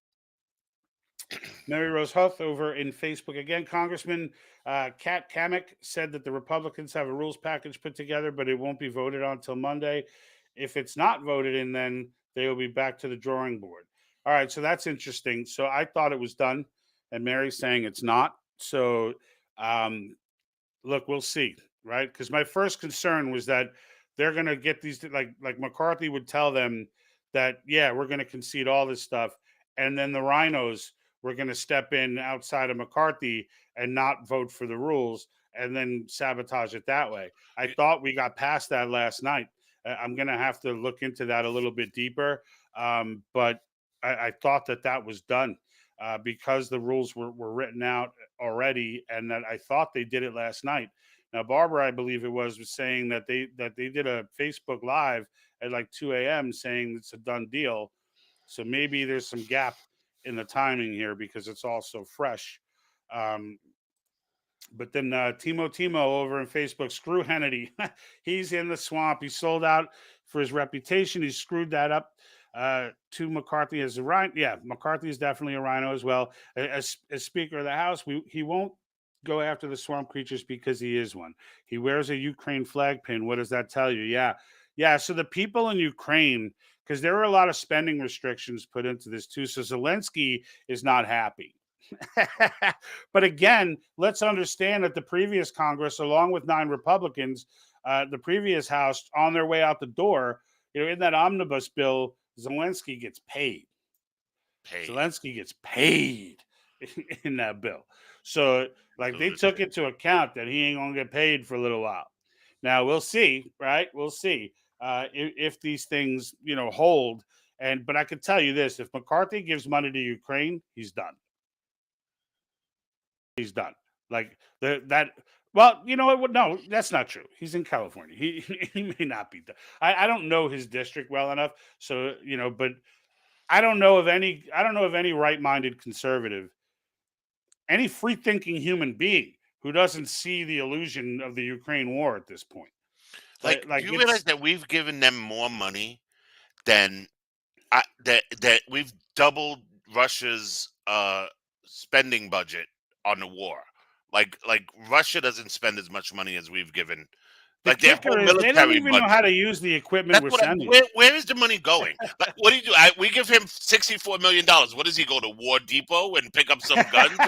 Mary Rose Huff over in Facebook again. Congressman Kat Kamek said that the Republicans have a rules package put together, but it won't be voted on until Monday. If it's not voted in, then they will be back to the drawing board. All right, so that's interesting. So I thought it was done, and Mary's saying it's not. So look, we'll see, right? Because my first concern was that they're going to get these, like McCarthy would tell them that, yeah, we're going to concede all this stuff, and then the RINOs were going to step in outside of McCarthy and not vote for the rules and then sabotage it that way. I thought we got past that last night. I'm going to have to look into that a little bit deeper, but I thought that was done. Because the rules were written out already, and that I thought they did it last night. Now, Barbara, I believe it was saying that they did a Facebook Live at like 2 a.m. saying it's a done deal. So maybe there's some gap in the timing here because it's all so fresh. But then Timo over in Facebook, screw Hannity. He's in the swamp. He sold out for his reputation. He screwed that up. To McCarthy as a RINO. Yeah, McCarthy is definitely a RINO as well. As Speaker of the House, he won't go after the swamp creatures because he is one. He wears a Ukraine flag pin. What does that tell you? Yeah. So the people in Ukraine, because there were a lot of spending restrictions put into this too. So Zelensky is not happy. But again, let's understand that the previous Congress, along with 9 Republicans, the previous House, on their way out the door, in that omnibus bill, Zelensky gets paid. Zelensky gets paid in that bill. So, they took into account that he ain't going to get paid for a little while. Now, we'll see, right? We'll see if these things, hold. But I can tell you this, if McCarthy gives money to Ukraine, he's done. He's done. Well, you know what? No, that's not true. He's in California. He may not be done. I don't know his district well enough, so but I don't know of any right-minded conservative, any free-thinking human being who doesn't see the illusion of the Ukraine war at this point.
Do you realize that we've given them more money than that we've doubled Russia's spending budget on the war? Like Russia doesn't spend as much money as we've given.
The
their whole military
they don't even
budget.
know how to use the equipment we're sending.
Where is the money going? What do you do? We give him $64 million. What does he go to War Depot and pick up some guns?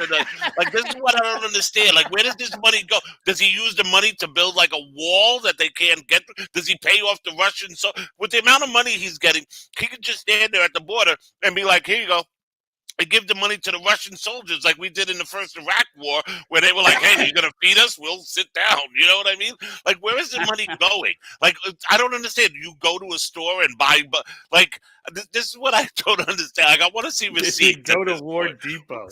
This is what I don't understand. Where does this money go? Does he use the money to build a wall that they can't get? Does he pay off the Russians? So with the amount of money he's getting, he could just stand there at the border and be like, here you go. And give the money to the Russian soldiers like we did in the first Iraq war, where they were like, hey, you're going to feed us? We'll sit down. You know what I mean? Where is the money going? I don't understand. You go to a store and buy, this is what I don't understand. I want to see receipts.
Go to War Depot.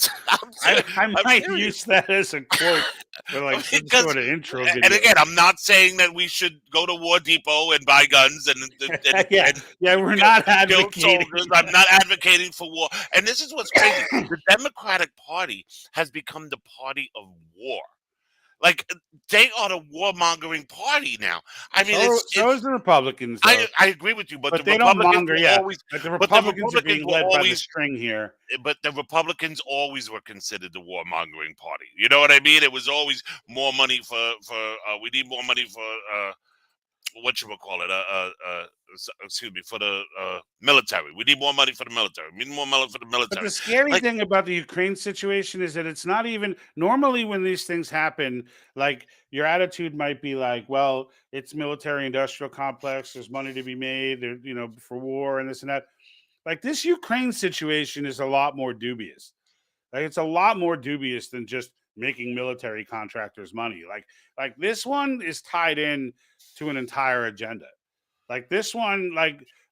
I might use that as a quote for some sort of intro video.
And again, I'm not saying that we should go to War Depot and buy guns
we're not advocating.
I'm not advocating for war. And this is what's crazy. The Democratic Party has become the party of war. They are the warmongering party now. I mean,
so is the Republicans.
I agree with you, but the
they
Republicans
don't monger.
always,
the Republicans are being led by the string here.
But the Republicans always were considered the warmongering party. You know what I mean? It was always more money for we need more money for for the military. We need more money for the military. We need more money for the military.
But the scary thing about the Ukraine situation is that it's not even normally when these things happen, your attitude might be well, it's military industrial complex. There's money to be made, for war and this and that. This Ukraine situation is a lot more dubious. It's a lot more dubious than just making military contractors money. This one is tied in to an entire agenda. This one,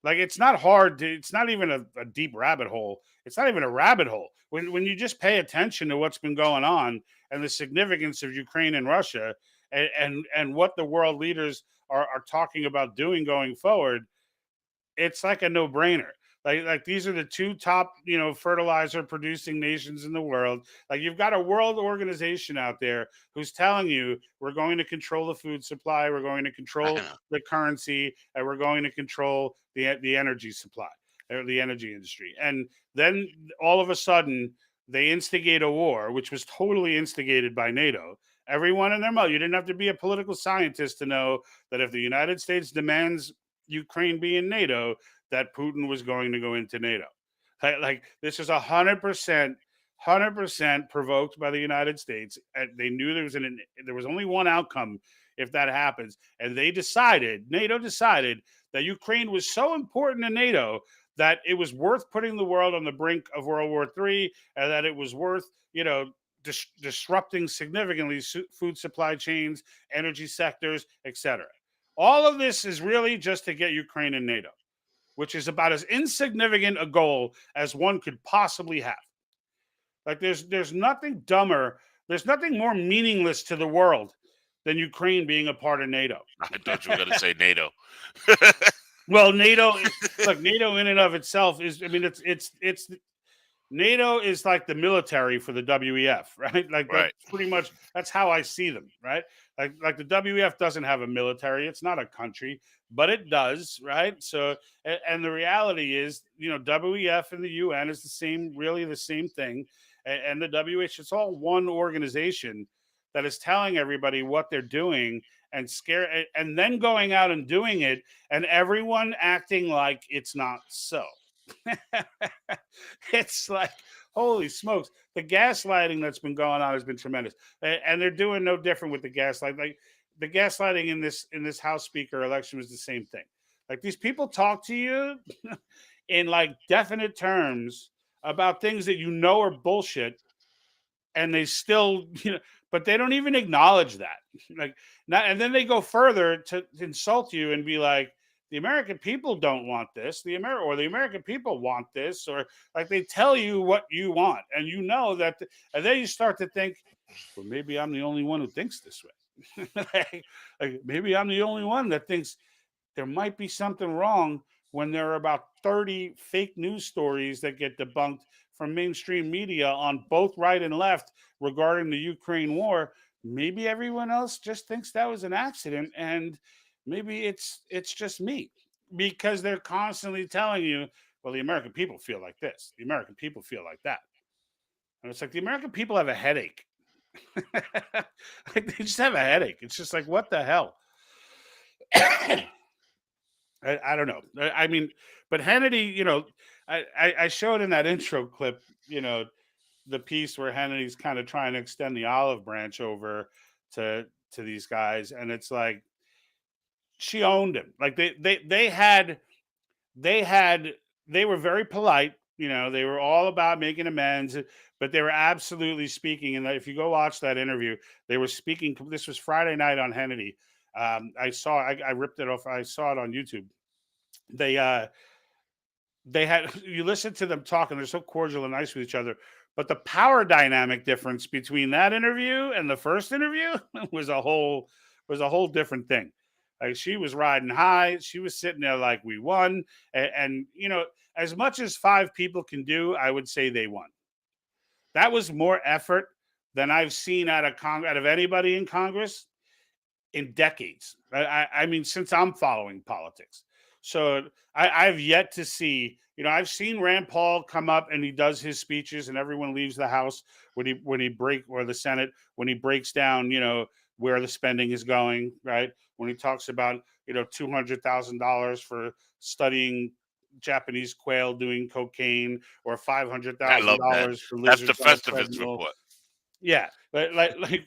Like, it's not hard to, it's not even a deep rabbit hole. It's not even a rabbit hole. When you just pay attention to what's been going on and the significance of Ukraine and Russia and what the world leaders are talking about doing going forward, it's like a no-brainer. Like these are the two top, fertilizer producing nations in the world. Like, you've got a world organization out there who's telling you we're going to control the food supply, we're going to control the currency, and we're going to control the energy supply or the energy industry. And then all of a sudden they instigate a war, which was totally instigated by NATO. Everyone in their mouth. You didn't have to be a political scientist to know that if the United States demands Ukraine be in NATO, that Putin was going to go into NATO. Like this is 100% provoked by the United States. And they knew there was only one outcome if that happens. And NATO decided that Ukraine was so important to NATO that it was worth putting the world on the brink of World War III, and that it was worth, disrupting significantly food supply chains, energy sectors, etc. All of this is really just to get Ukraine in NATO, which is about as insignificant a goal as one could possibly have. Like, there's nothing dumber, there's nothing more meaningless to the world than Ukraine being a part of NATO.
I thought you were going to say NATO.
Well, NATO, look, NATO in and of itself is, it's NATO is like the military for the WEF, right? Like,
right.
That's pretty much, that's how I see them, right? Like the WEF doesn't have a military. It's not a country, but it does, right? So, and the reality is, WEF and the UN is really the same thing. And the WH, it's all one organization that is telling everybody what they're doing and then going out and doing it, and everyone acting like it's not so. It's like, holy smokes, the gaslighting that's been going on has been tremendous, and they're doing no different with the gaslight. Like, the gaslighting in this House Speaker election was the same thing. Like, these people talk to you in like definite terms about things that are bullshit, and they still, but they don't even acknowledge that. And then they go further to insult you and be like, the American people don't want this. The American people want this, or like they tell you what you want, and that, and then you start to think, well, maybe I'm the only one who thinks this way. like maybe I'm the only one that thinks there might be something wrong when there are about 30 fake news stories that get debunked from mainstream media on both right and left regarding the Ukraine war. Maybe everyone else just thinks that was an accident, and maybe it's just me, because they're constantly telling you, well, the American people feel like this, the American people feel like that. And it's like, the American people have a headache. Like, they just have a headache. It's just like, what the hell? I don't know. But Hannity, I showed in that intro clip, the piece where Hannity's kind of trying to extend the olive branch over to these guys, and it's like, she owned him. Like, they were very polite. They were all about making amends, but they were absolutely speaking. And if you go watch that interview, they were speaking. This was Friday night on Hannity. I ripped it off. I saw it on YouTube. They had, you listen to them talking. They're so cordial and nice with each other. But the power dynamic difference between that interview and the first interview was a whole different thing. Like, she was riding high. She was sitting there like, we won. And as much as 5 people can do, I would say they won. That was more effort than I've seen out of anybody in Congress in decades. Since I'm following politics. So I've yet to see, I've seen Rand Paul come up and he does his speeches and everyone leaves the House or the Senate, when he breaks down, where the spending is going, right? When he talks about, $200,000 for studying Japanese quail doing cocaine, or $500,000 for lizards.
That's the Festivus report.
Yeah, like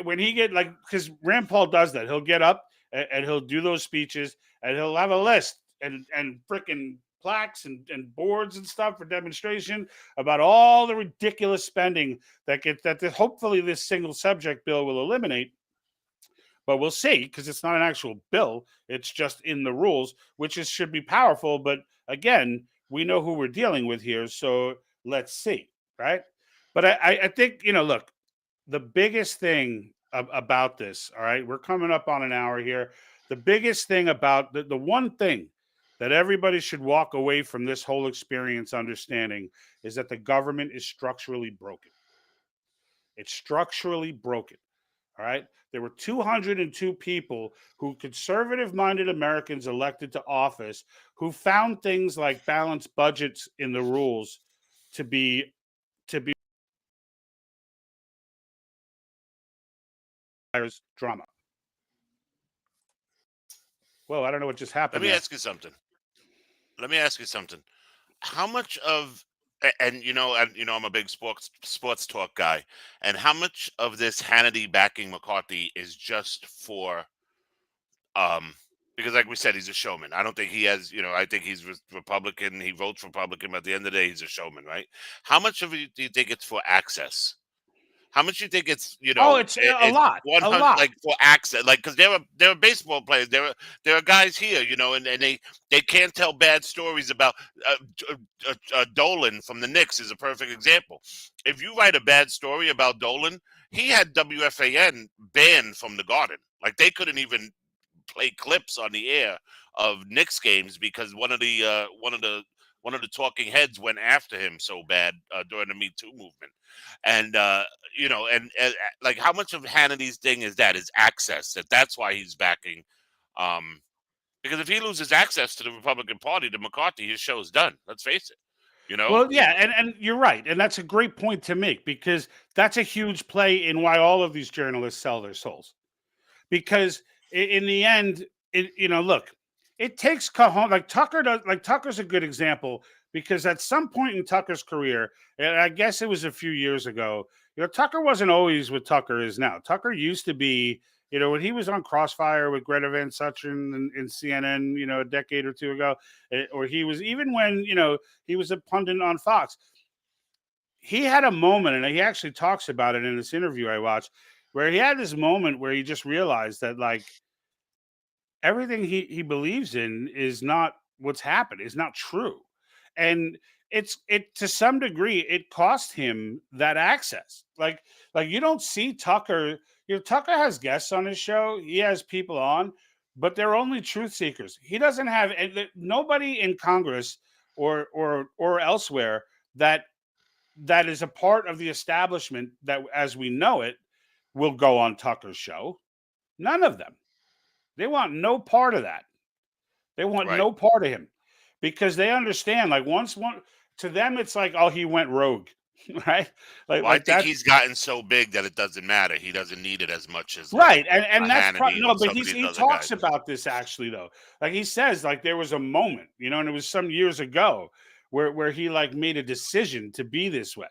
when he because Rand Paul does that. He'll get up and he'll do those speeches, and he'll have a list and frickin' plaques and boards and stuff for demonstration about all the ridiculous spending that hopefully this single subject bill will eliminate. but we'll see, because it's not an actual bill. It's just in the rules, which should be powerful. But again, we know who we're dealing with here, so let's see, right? But I think, look, the biggest thing about this, all right, we're coming up on an hour here. The biggest thing about the one thing that everybody should walk away from this whole experience understanding is that the government is structurally broken. It's structurally broken. All right. There were 202 people who conservative-minded Americans elected to office who found things like balanced budgets in the rules to be drama. Well, I don't know what just happened.
Let me ask you something. How much of and I'm a big sports talk guy, and how much of this Hannity backing McCarthy is just for because, like we said, he's a showman. I don't think he has, I think he's Republican. He votes Republican, but at the end of the day, he's a showman, right? How much of it do you think it's for access? How much do you think it's,
It's a lot,
100, like for access, like, because there are baseball players, there are guys here, and they can't tell bad stories about Dolan from the Knicks is a perfect example. If you write a bad story about Dolan, he had WFAN banned from the Garden. Like, they couldn't even play clips on the air of Knicks games because one of the talking heads went after him so bad during the Me Too movement. And like, how much of Hannity's thing is access, that's why he's backing, because if he loses access to the Republican Party, to McCarthy, his show's done. Let's face it.
Well, yeah, and you're right, and that's a great point to make, because that's a huge play in why all of these journalists sell their souls. Because in the end, look, it takes cajon. Like Tucker does. Like Tucker's a good example, because at some point in Tucker's career, and I guess it was a few years ago, Tucker wasn't always what Tucker is now. Tucker used to be, when he was on Crossfire with Greta Van Susteren in CNN, a decade or two ago, or he was, even when, he was a pundit on Fox, he had a moment, and he actually talks about it in this interview I watched, where he had this moment where he just realized that, like, everything he believes in is not what's happened, is not true. And it to some degree, it cost him that access. Like you don't see Tucker. Tucker has guests on his show. He has people on, but they're only truth seekers. He doesn't have nobody in Congress or elsewhere that is a part of the establishment that, as we know it, will go on Tucker's show. None of them. They want no part of that. They want no part of him, because they understand, like, to them, it's like, oh, he went rogue, right? Like,
I think he's gotten so big that it doesn't matter. He doesn't need it as much as
right. And that's but he talks
guys.
about this actually, though. Like, he says, like, there was a moment, and it was some years ago where he, like, made a decision to be this way.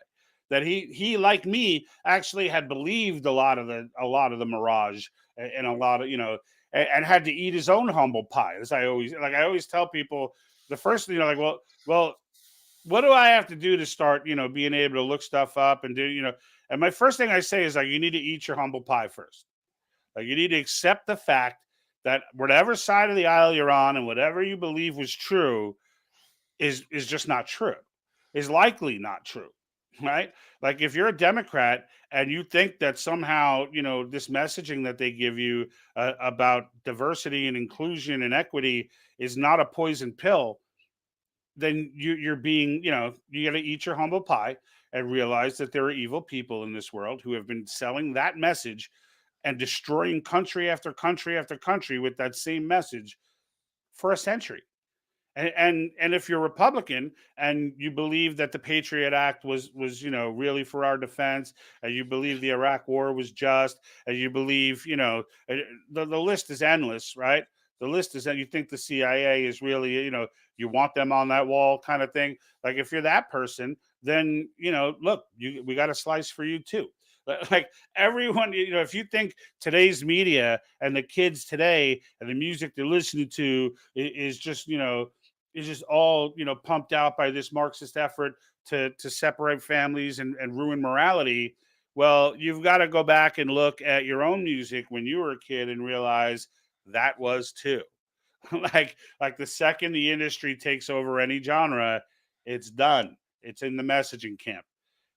That he like me actually had believed a lot of the mirage, and a lot of, and had to eat his own humble pie. As I always tell people, the first thing, like, well, what do I have to do to start, being able to look stuff up and do, and my first thing I say is, like, you need to eat your humble pie first. Like, you need to accept the fact that whatever side of the aisle you're on and whatever you believe was true is just not true, is likely not true. Right? Like, if you're a Democrat and you think that somehow, this messaging that they give you about diversity and inclusion and equity is not a poison pill, then you're being, you got to eat your humble pie and realize that there are evil people in this world who have been selling that message and destroying country after country after country with that same message for a century. And if you're Republican and you believe that the Patriot Act was really for our defense, and you believe the Iraq War was just, and you believe, the list is endless, right? The list is that you think the CIA is really, you want them on that wall kind of thing. Like, if you're that person, then, look, we got a slice for you too. Like, everyone, if you think today's media and the kids today and the music they're listening to is just, is just all, pumped out by this Marxist effort to separate families and ruin morality, Well, you've got to go back and look at your own music when you were a kid and realize that was too. Like the second the industry takes over any genre, it's done. It's in the messaging camp.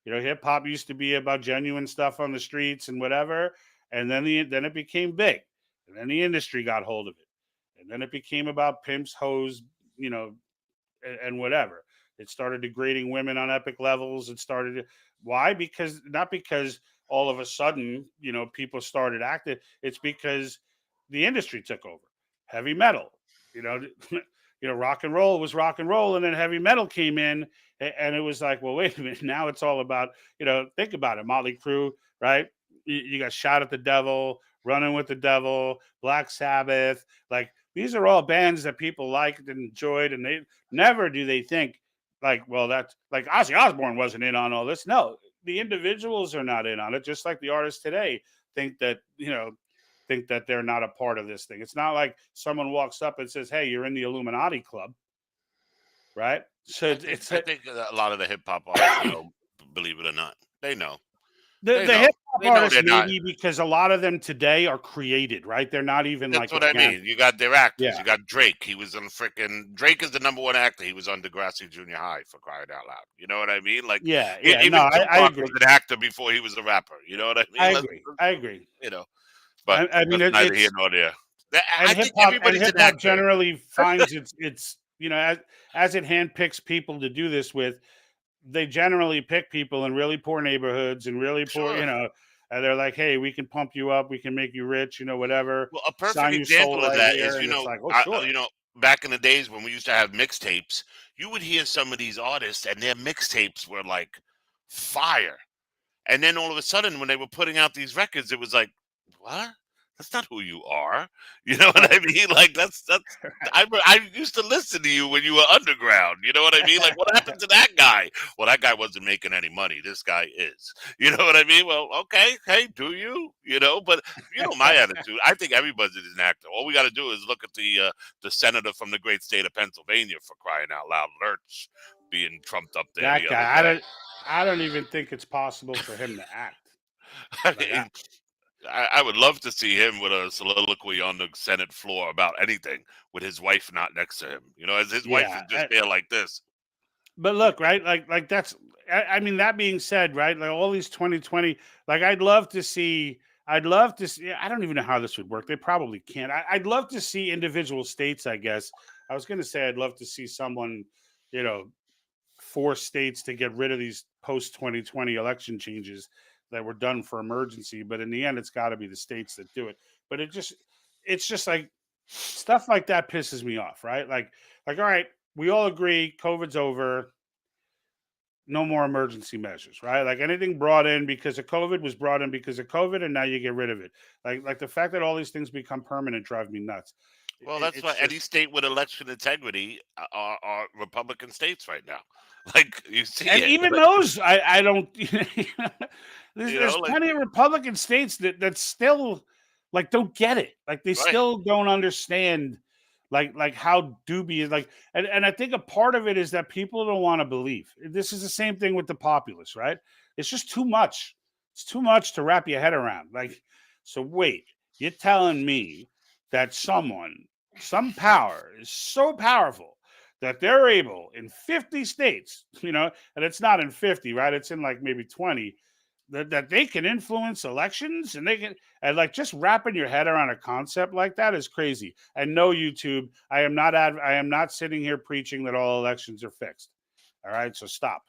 Hip hop used to be about genuine stuff on the streets and whatever, and then it became big, and then the industry got hold of it, and then it became about pimps, hoes, you know, and whatever. It started degrading women on epic levels. Why? Because not because all of a sudden, people started acting. It's because the industry took over. Heavy metal, you know, rock and roll was rock and roll, and then heavy metal came in, and it was like, well, wait a minute, now it's all about, think about it, Motley Crue, right? You got Shot at the Devil, Running with the Devil, Black Sabbath, like these are all bands that people liked and enjoyed, and they never do they think like, well, that's like Ozzy Osbourne wasn't in on all this. No, the individuals are not in on it, just like the artists today think that, think that they're not a part of this thing. It's not like someone walks up and says, "Hey, you're in the Illuminati club," right? So
I think a lot of the hip hop artists know, believe it or not, they know.
the
They know.
hip hop
They know
artists
they're not.
maybe because a lot of them today are created, right? They're not even
That's
like
what I mean. You got their actors.
Yeah.
You got Drake. He was on Drake is the number one actor. He was on Degrassi Junior High, for crying out loud. You know what I mean? Like,
Yeah.
even
No,
Tupac
I agree.
was an actor before he was a rapper. You know what I mean?
I agree.
But
I mean,
that's neither
it's
here nor there.
and
I
hip
think
hop
everybody's an actor.
generally finds its as it handpicks people to do this with. They generally pick people in really poor neighborhoods and really poor,
Sure.
and they're like, hey, we can pump you up, we can make you rich, whatever.
Well, a perfect
Sign your soul
example of
right
that
here,
is,
and it's like, oh, sure.
back in the days when we used to have mixtapes, you would hear some of these artists and their mixtapes were like fire. And then all of a sudden, when they were putting out these records, it was like, what? That's not who you are. You know what I mean? Like that's I used to listen to you when you were underground. You know what I mean? Like what happened to that guy? Well, that guy wasn't making any money. This guy is. You know what I mean? Well, okay, hey, do you? But my attitude. I think everybody's an actor. All we got to do is look at the senator from the great state of Pennsylvania, for crying out loud, Lurch, being trumped up there.
That
the
guy,
other day.
I don't even think it's possible for him to act.
I would love to see him with a soliloquy on the Senate floor about anything with his wife not next to him. As his wife is just there like this.
But look, right, like that's. I mean, that being said, right, like all these 2020, like I'd love to see. I don't even know how this would work. They probably can't. I'd love to see individual states. I guess I was going to say I'd love to see someone, force states to get rid of these post 2020 election changes that were done for emergency, but in the end, it's got to be the states that do it. But it's just like stuff like that pisses me off, right? Like, all right, we all agree COVID's over, no more emergency measures, right? Like anything brought in because of COVID was brought in because of COVID, and now you get rid of it. Like the fact that all these things become permanent drives me nuts.
Well, that's why any state with election integrity are Republican states right now. Like you see,
and even those, I don't. There's plenty of Republican states that still like don't get it. Like they still don't understand, like how dubious. Like, and I think a part of it is that people don't want to believe. This is the same thing with the populace, right? It's just too much. It's too much to wrap your head around. Like, so wait, you're telling me that some power is so powerful that they're able in 50 states, and it's not in 50, right? It's in like maybe 20, that they can influence elections and and like just wrapping your head around a concept like that is crazy. And no, YouTube, I am not sitting here preaching that all elections are fixed. All right. So stop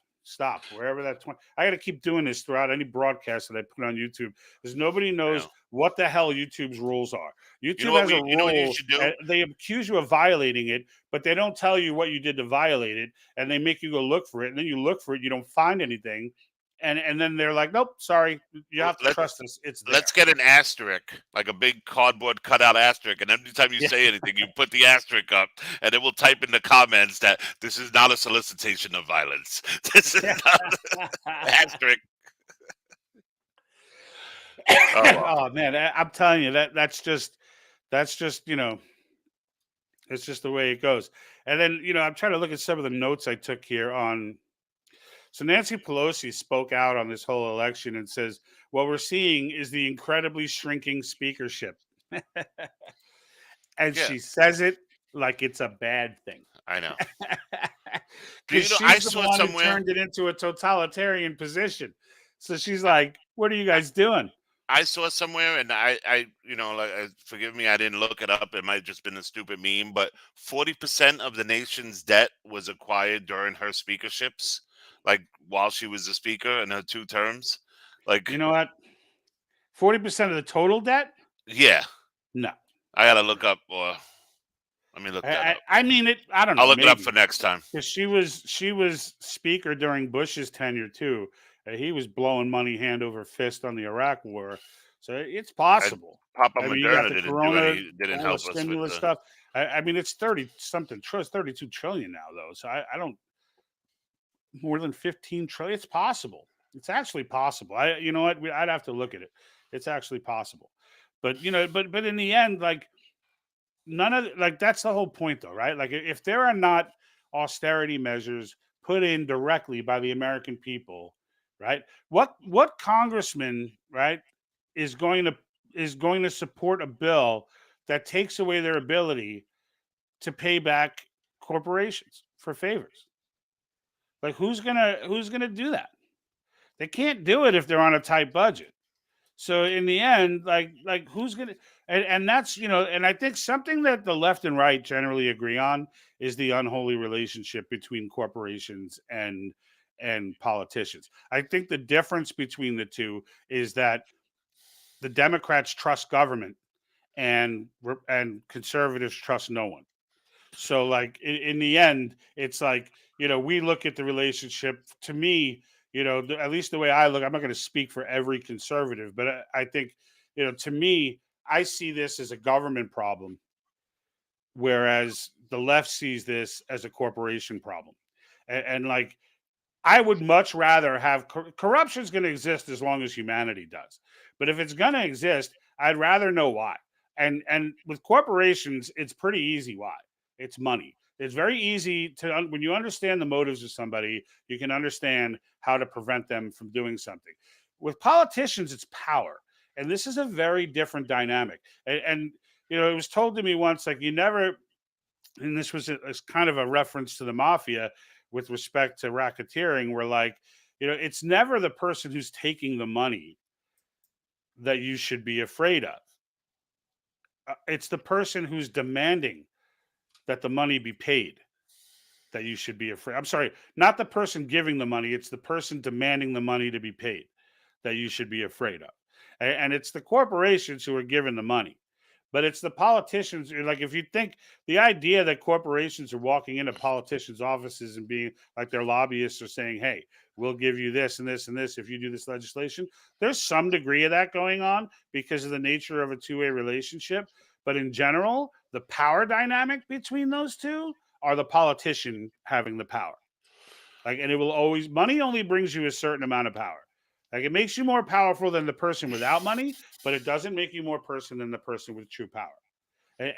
wherever that 20. I got to keep doing this throughout any broadcast that I put on YouTube because nobody knows what the hell YouTube's rules are. YouTube has a rule.
What you should do?
They accuse you of violating it, but they don't tell you what you did to violate it, and they make you go look for it. And then you look for it, you don't find anything, and then they're like, "Nope, sorry, you have to trust us. It's there."
Let's get an asterisk, like a big cardboard cutout asterisk, and every time you say anything, you put the asterisk up, and it will type in the comments that this is not a solicitation of violence. This is not asterisk.
Oh man, I'm telling you that's just it's just the way it goes. And then I'm trying to look at some of the notes I took here on So Nancy Pelosi spoke out on this whole election and says, what we're seeing is the incredibly shrinking speakership. And
Yeah,
she says it like it's a bad thing.
I know.
Because
I
she's the
saw
one who
somewhere.
turned it into a totalitarian position. So she's like, what are you guys doing?
I saw somewhere, and forgive me, I didn't look it up. It might have just been a stupid meme, but 40% of the nation's debt was acquired during her speakerships, like while she was the speaker in her 2 terms. Like,
You know what? 40% of the total debt?
yeah,
No.
I gotta look up, or let me look that up.
I mean it. I don't know.
I'll look it up
maybe.
for next time.
Because she was speaker during Bush's tenure too. He was blowing money hand over fist on the Iraq war, so it's possible.
Papa
I mean, you got
Moderna
the
didn't
Corona,
didn't
all
help
the
us with
stimulus
the.
stuff. I mean, it's 32 trillion now, though. So I don't more than 15 trillion. It's possible. It's actually possible. You know what? I'd have to look at it. It's actually possible, but but in the end, like none of like that's the whole point, though, right? Like if there are not austerity measures put in directly by the American people, right? What congressman, right, is going to support a bill that takes away their ability to pay back corporations for favors? Like who's gonna do that? They can't do it if they're on a tight budget. So in the end, like who's gonna and that's and I think something that the left and right generally agree on is the unholy relationship between corporations and politicians. I think the difference between the two is that the Democrats trust government and conservatives trust no one. So like in the end, it's like, we look at the relationship to me, at least the way I look, I'm not going to speak for every conservative, but I think, to me, I see this as a government problem, whereas the left sees this as a corporation problem. And like, I would much rather have corruption is going to exist as long as humanity does. But if it's going to exist, I'd rather know why. And with corporations, it's pretty easy why. It's money. It's very easy to when you understand the motives of somebody, you can understand how to prevent them from doing something. With politicians, it's power, and this is a very different dynamic. And it was told to me once, like you never, and this was kind of a reference to the mafia with respect to racketeering, where like it's never the person who's taking the money that you should be afraid of. It's the person who's demanding that the money be paid that you should be afraid. I'm sorry, not the person giving the money. It's the person demanding the money to be paid that you should be afraid of. And it's the corporations who are giving the money. But it's the politicians. Like, if you think the idea that corporations are walking into politicians' offices and being like their lobbyists are saying, hey, we'll give you this and this and this if you do this legislation, there's some degree of that going on because of the nature of a two-way relationship. But in general, the power dynamic between those two are the politician having the power. Like, and it will always, money only brings you a certain amount of power. Like, it makes you more powerful than the person without money, but it doesn't make you more person than the person with true power.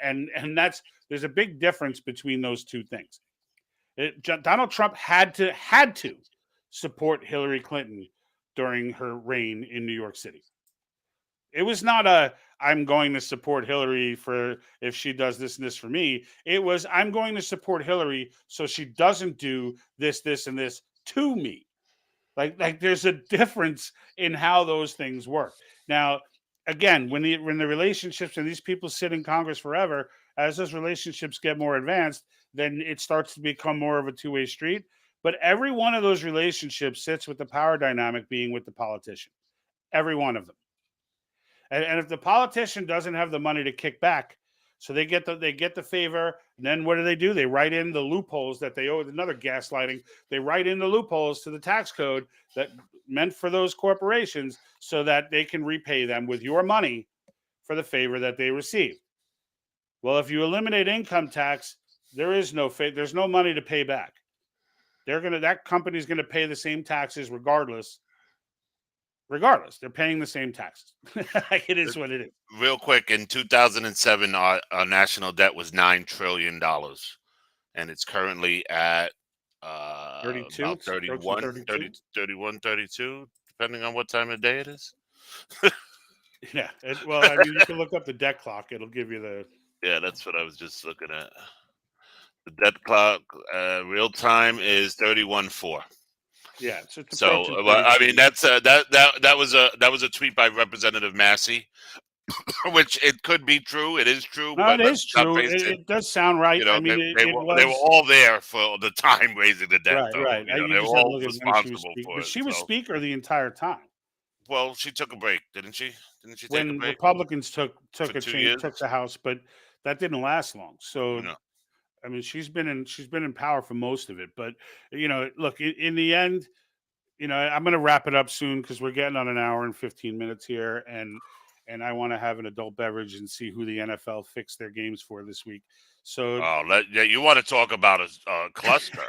And there's a big difference between those two things. Donald Trump had to support Hillary Clinton during her reign in New York City. It was not I'm going to support Hillary for if she does this and this for me. It was I'm going to support Hillary so she doesn't do this, this, and this to me. Like there's a difference in how those things work. Now, again, when the relationships and these people sit in Congress forever, as those relationships get more advanced, then it starts to become more of a two-way street. But every one of those relationships sits with the power dynamic being with the politician. Every one of them. And if the politician doesn't have the money to kick back, so they get the favor, and then what do? They write in the loopholes that they owe. Another gaslighting. They write in the loopholes to the tax code that meant for those corporations so that they can repay them with your money for the favor that they received. Well, if you eliminate income tax, there's no money to pay back. That company's gonna pay the same taxes regardless. They're paying the same taxes. It is what it is.
Real quick, in 2007, our national debt was $9 trillion, and it's currently at
32.
About
Approaching
31,
32.
30, 31, 32, depending on what time of day it is.
Yeah. Well, I mean, you can look up the debt clock. It'll give you the.
Yeah, that's what I was just looking at. The debt clock, real time is 31:04.
Yeah. So it's
So,
approaching
I
32.
mean, that's that was a tweet by Representative Massey, which it could be true. It is true,
No,
but
it
let's
is
not
true.
face it.
It does sound right.
You know,
I mean,
they
it
were
was
all there for the time raising the debt,
right.
though.
Right.
You know,
You
they were
just have to
all
look at when she was
responsible
speaker.
for
But
it.
she was
So,
speaker the entire time.
well, she took a break, didn't she? Didn't she take a
When
break
Republicans took
for
a
2
change,
years?
took the House, but that didn't last long. So
No.
I mean, she's been in power for most of it. But look, in the end, I'm going to wrap it up soon because we're getting on an hour and 15 minutes here, and I want to have an adult beverage and see who the NFL fixed their games for this week. So
Oh, you want to talk about a cluster?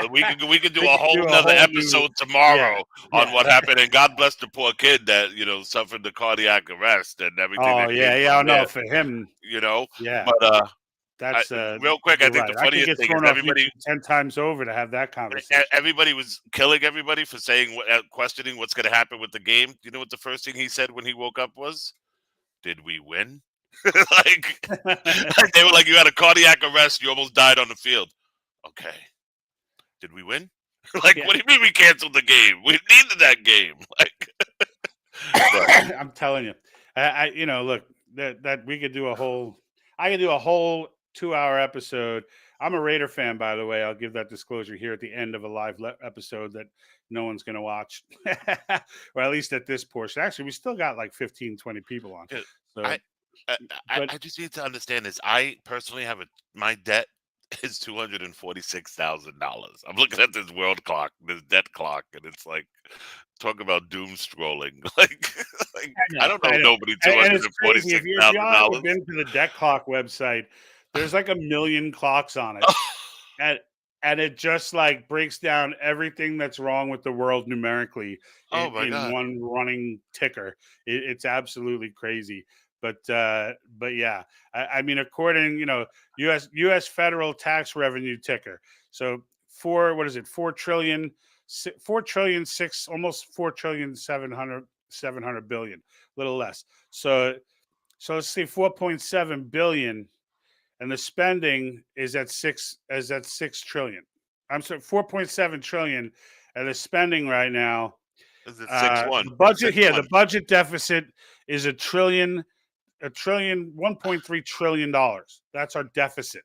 We could do
we
a
could
whole
do a
nother
whole new,
episode tomorrow on
yeah.
what happened. And God bless the poor kid that suffered the cardiac arrest and everything
Oh
that
yeah,
came
yeah.
from
No,
there.
for him, yeah.
But
That's
real quick, I
you're
think
right.
the
I could
funniest
get
thing is
thrown off YouTube 10 times over to have that conversation.
everybody was killing everybody for saying questioning what's going to happen with the game. Do you know what the first thing he said when he woke up was? Did we win? like they were like, you had a cardiac arrest, you almost died on the field. Okay. Did we win? Like,
Yeah.
what do you mean we canceled the game? We needed that game. Like,
I'm telling you, I look, that we could do I could do a whole 2-hour episode. I'm a Raider fan, by the way. I'll give that disclosure here at the end of a live episode that no one's going to watch, or at least at this portion. Actually, we still got like 15, 20 people on. So,
I just need to understand this. I personally have my debt is $246,000. I'm looking at this world clock, this debt clock, and it's like talk about doom scrolling. like I don't know nobody
And it's crazy. If y'all
$246,000.
ever been to the debt clock website, there's like 1 million clocks on it. And it just like breaks down everything that's wrong with the world numerically in one running ticker. It's absolutely crazy. But yeah, I mean, according, U.S. federal tax revenue ticker. So 4 trillion, almost 4,700 billion, a little less. So let's see, 4.7 billion. And the spending is at 6 trillion. I'm sorry, 4.7 trillion, and the spending right now.
Is it 6.1?
The budget here, the budget deficit is $1.3 trillion. That's our deficit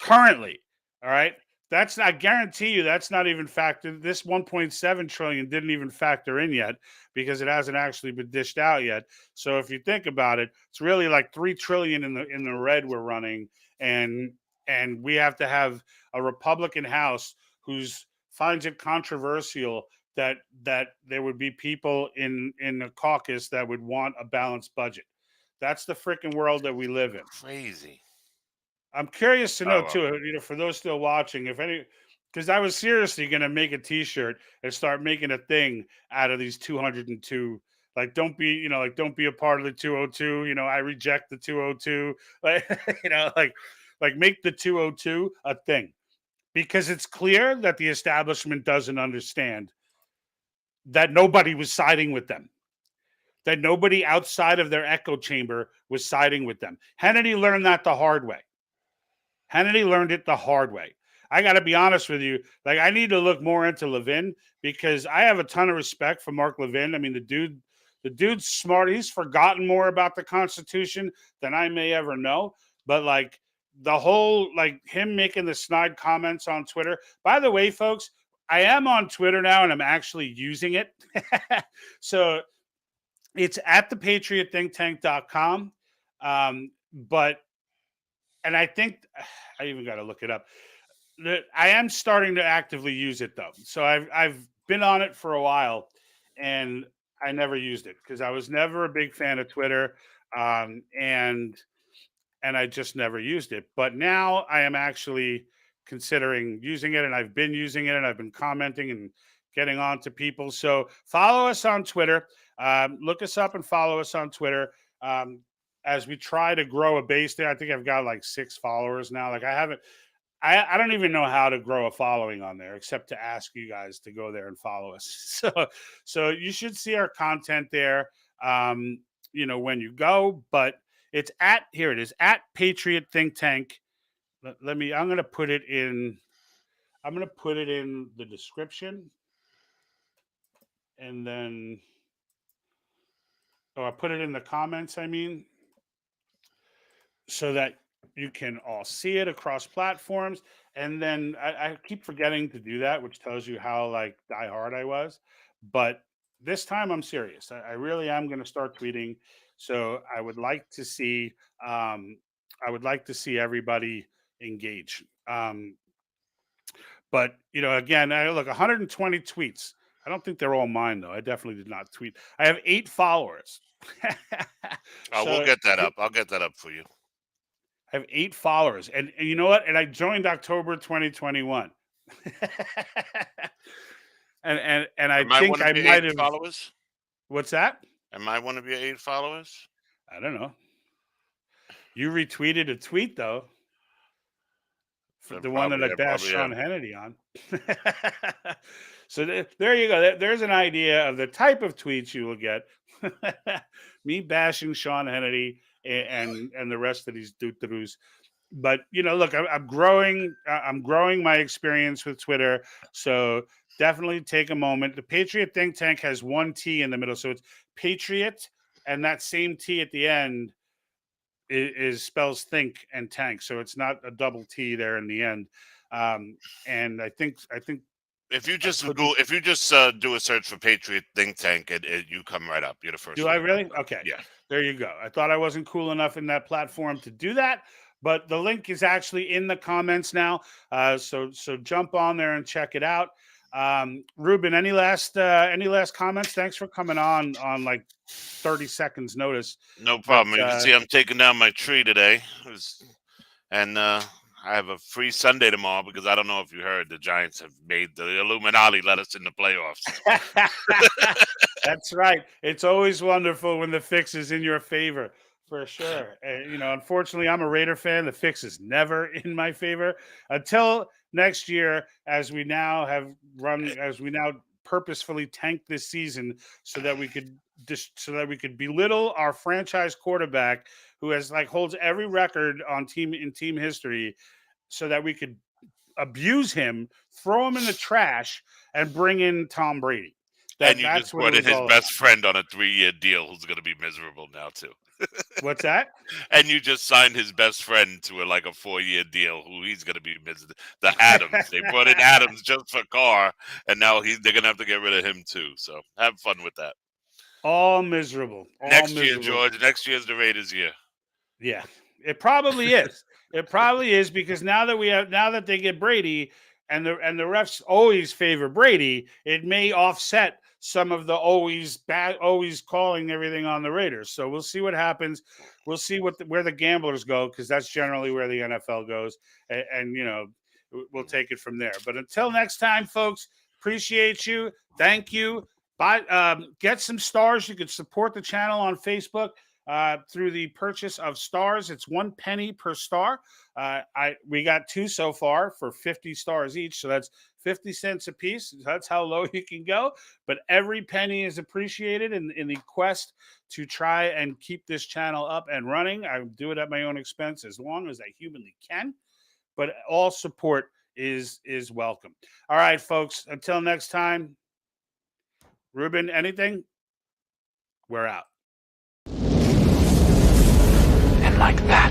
currently. All right. I guarantee you that's not even factored. This 1.7 trillion didn't even factor in yet because it hasn't actually been dished out yet. So if you think about it, it's really like 3 trillion in the red we're running, and we have to have a Republican House who finds it controversial that there would be people in the caucus that would want a balanced budget. That's the freaking world that we live in.
Crazy. I'm
curious to know too, for those still watching, because I was seriously going to make a T-shirt and start making a thing out of these 202. Like, don't be a part of the 202. I reject the 202. Like make the 202 a thing, because it's clear that the establishment doesn't understand that nobody was siding with them. That nobody outside of their echo chamber was siding with them. Hannity learned that the hard way. Hannity learned it the hard way. I got to be honest with you. Like, I need to look more into Levin, because I have a ton of respect for Mark Levin. I mean, the dude's smart. He's forgotten more about the Constitution than I may ever know. But like the whole, like him making the snide comments on Twitter. By the way, folks, I am on Twitter now and I'm actually using it. So it's at thepatriotthinktank.com. And I think I even got to look it up. I am starting to actively use it though. So I've been on it for a while, and I never used it because I was never a big fan of Twitter, and I just never used it. But now I am actually considering using it, and I've been using it, and I've been commenting and getting on to people. So follow us on Twitter. Look us up and follow us on Twitter. As we try to grow a base there. I think I've got like 6 followers now. Like, I haven't, I don't even know how to grow a following on there except to ask you guys to go there and follow us. So you should see our content there, when you go. But it's here it is, at Patriot Think Tank. I'm going to put it in. I'm going to put it in the description, and then I put it in the comments. I mean, so that you can all see it across platforms. And then I keep forgetting to do that, which tells you how like diehard I was. But this time I'm serious. I really am going to start tweeting. So I would like to see everybody engage. But again, I look 120 tweets. I don't think they're all mine though. I definitely did not tweet. I have 8 followers.
We'll get that up. I'll get that up for you.
I have 8 followers, and you know what? And I joined October 2021, and I think I might have
followers.
What's that?
Am I one of your 8 followers?
I don't know. You retweeted a tweet though, the one that I bashed Sean Hannity on. So there you go. There's an idea of the type of tweets you will get. Me bashing Sean Hannity and the rest of these doo-doos. But look, I'm growing my experience with Twitter. So definitely take a moment. The Patriot Think Tank has 1 T in the middle, so it's Patriot, and that same T at the end is spells think and tank. So it's not a double T there in the end. And I think
if you just do a search for Patriot Think Tank, you come right up. You're the first.
Do I really? Okay.
Yeah.
There you go. I thought I wasn't cool enough in that platform to do that, but the link is actually in the comments now. So jump on there and check it out. Ruben, any last comments? Thanks for coming on like 30 seconds notice.
No problem. You can see I'm taking down my tree today, and I have a free Sunday tomorrow because I don't know if you heard the Giants have made the Illuminati let us in the playoffs.
That's right. It's always wonderful when the fix is in your favor, for sure. Unfortunately, I'm a Raider fan. The fix is never in my favor until next year, as we now purposefully tanked this season so that we could belittle our franchise quarterback who holds every record on team history, so that we could abuse him, throw him in the trash, and bring in Tom Brady.
And you just put in his best friend on a 3-year deal who's going to be miserable now too.
What's that?
And you just signed his best friend to a 4-year deal who he's going to be miserable. The Adams. They brought in Adams just for Carr, and now they're going to have to get rid of him too. So have fun with that.
All miserable.
Next year, George. Next year's the Raiders' year.
Yeah, it probably is. It probably is, because now that they get Brady and the refs always favor Brady, it may offset some of the always calling everything on the Raiders. So we'll see what happens. We'll see where the gamblers go, because that's generally where the NFL goes, and we'll take it from there. But until next time, folks, appreciate you. Thank you. Get some stars. You can support the channel on Facebook through the purchase of stars. It's 1 penny per star. We got 2 so far for 50 stars each, so that's 50 cents a piece. That's how low you can go, but every penny is appreciated in the quest to try and keep this channel up and running. I do it at my own expense as long as I humanly can, but all support is welcome. All right, folks, until next time. Ruben, anything? We're out.
And like that,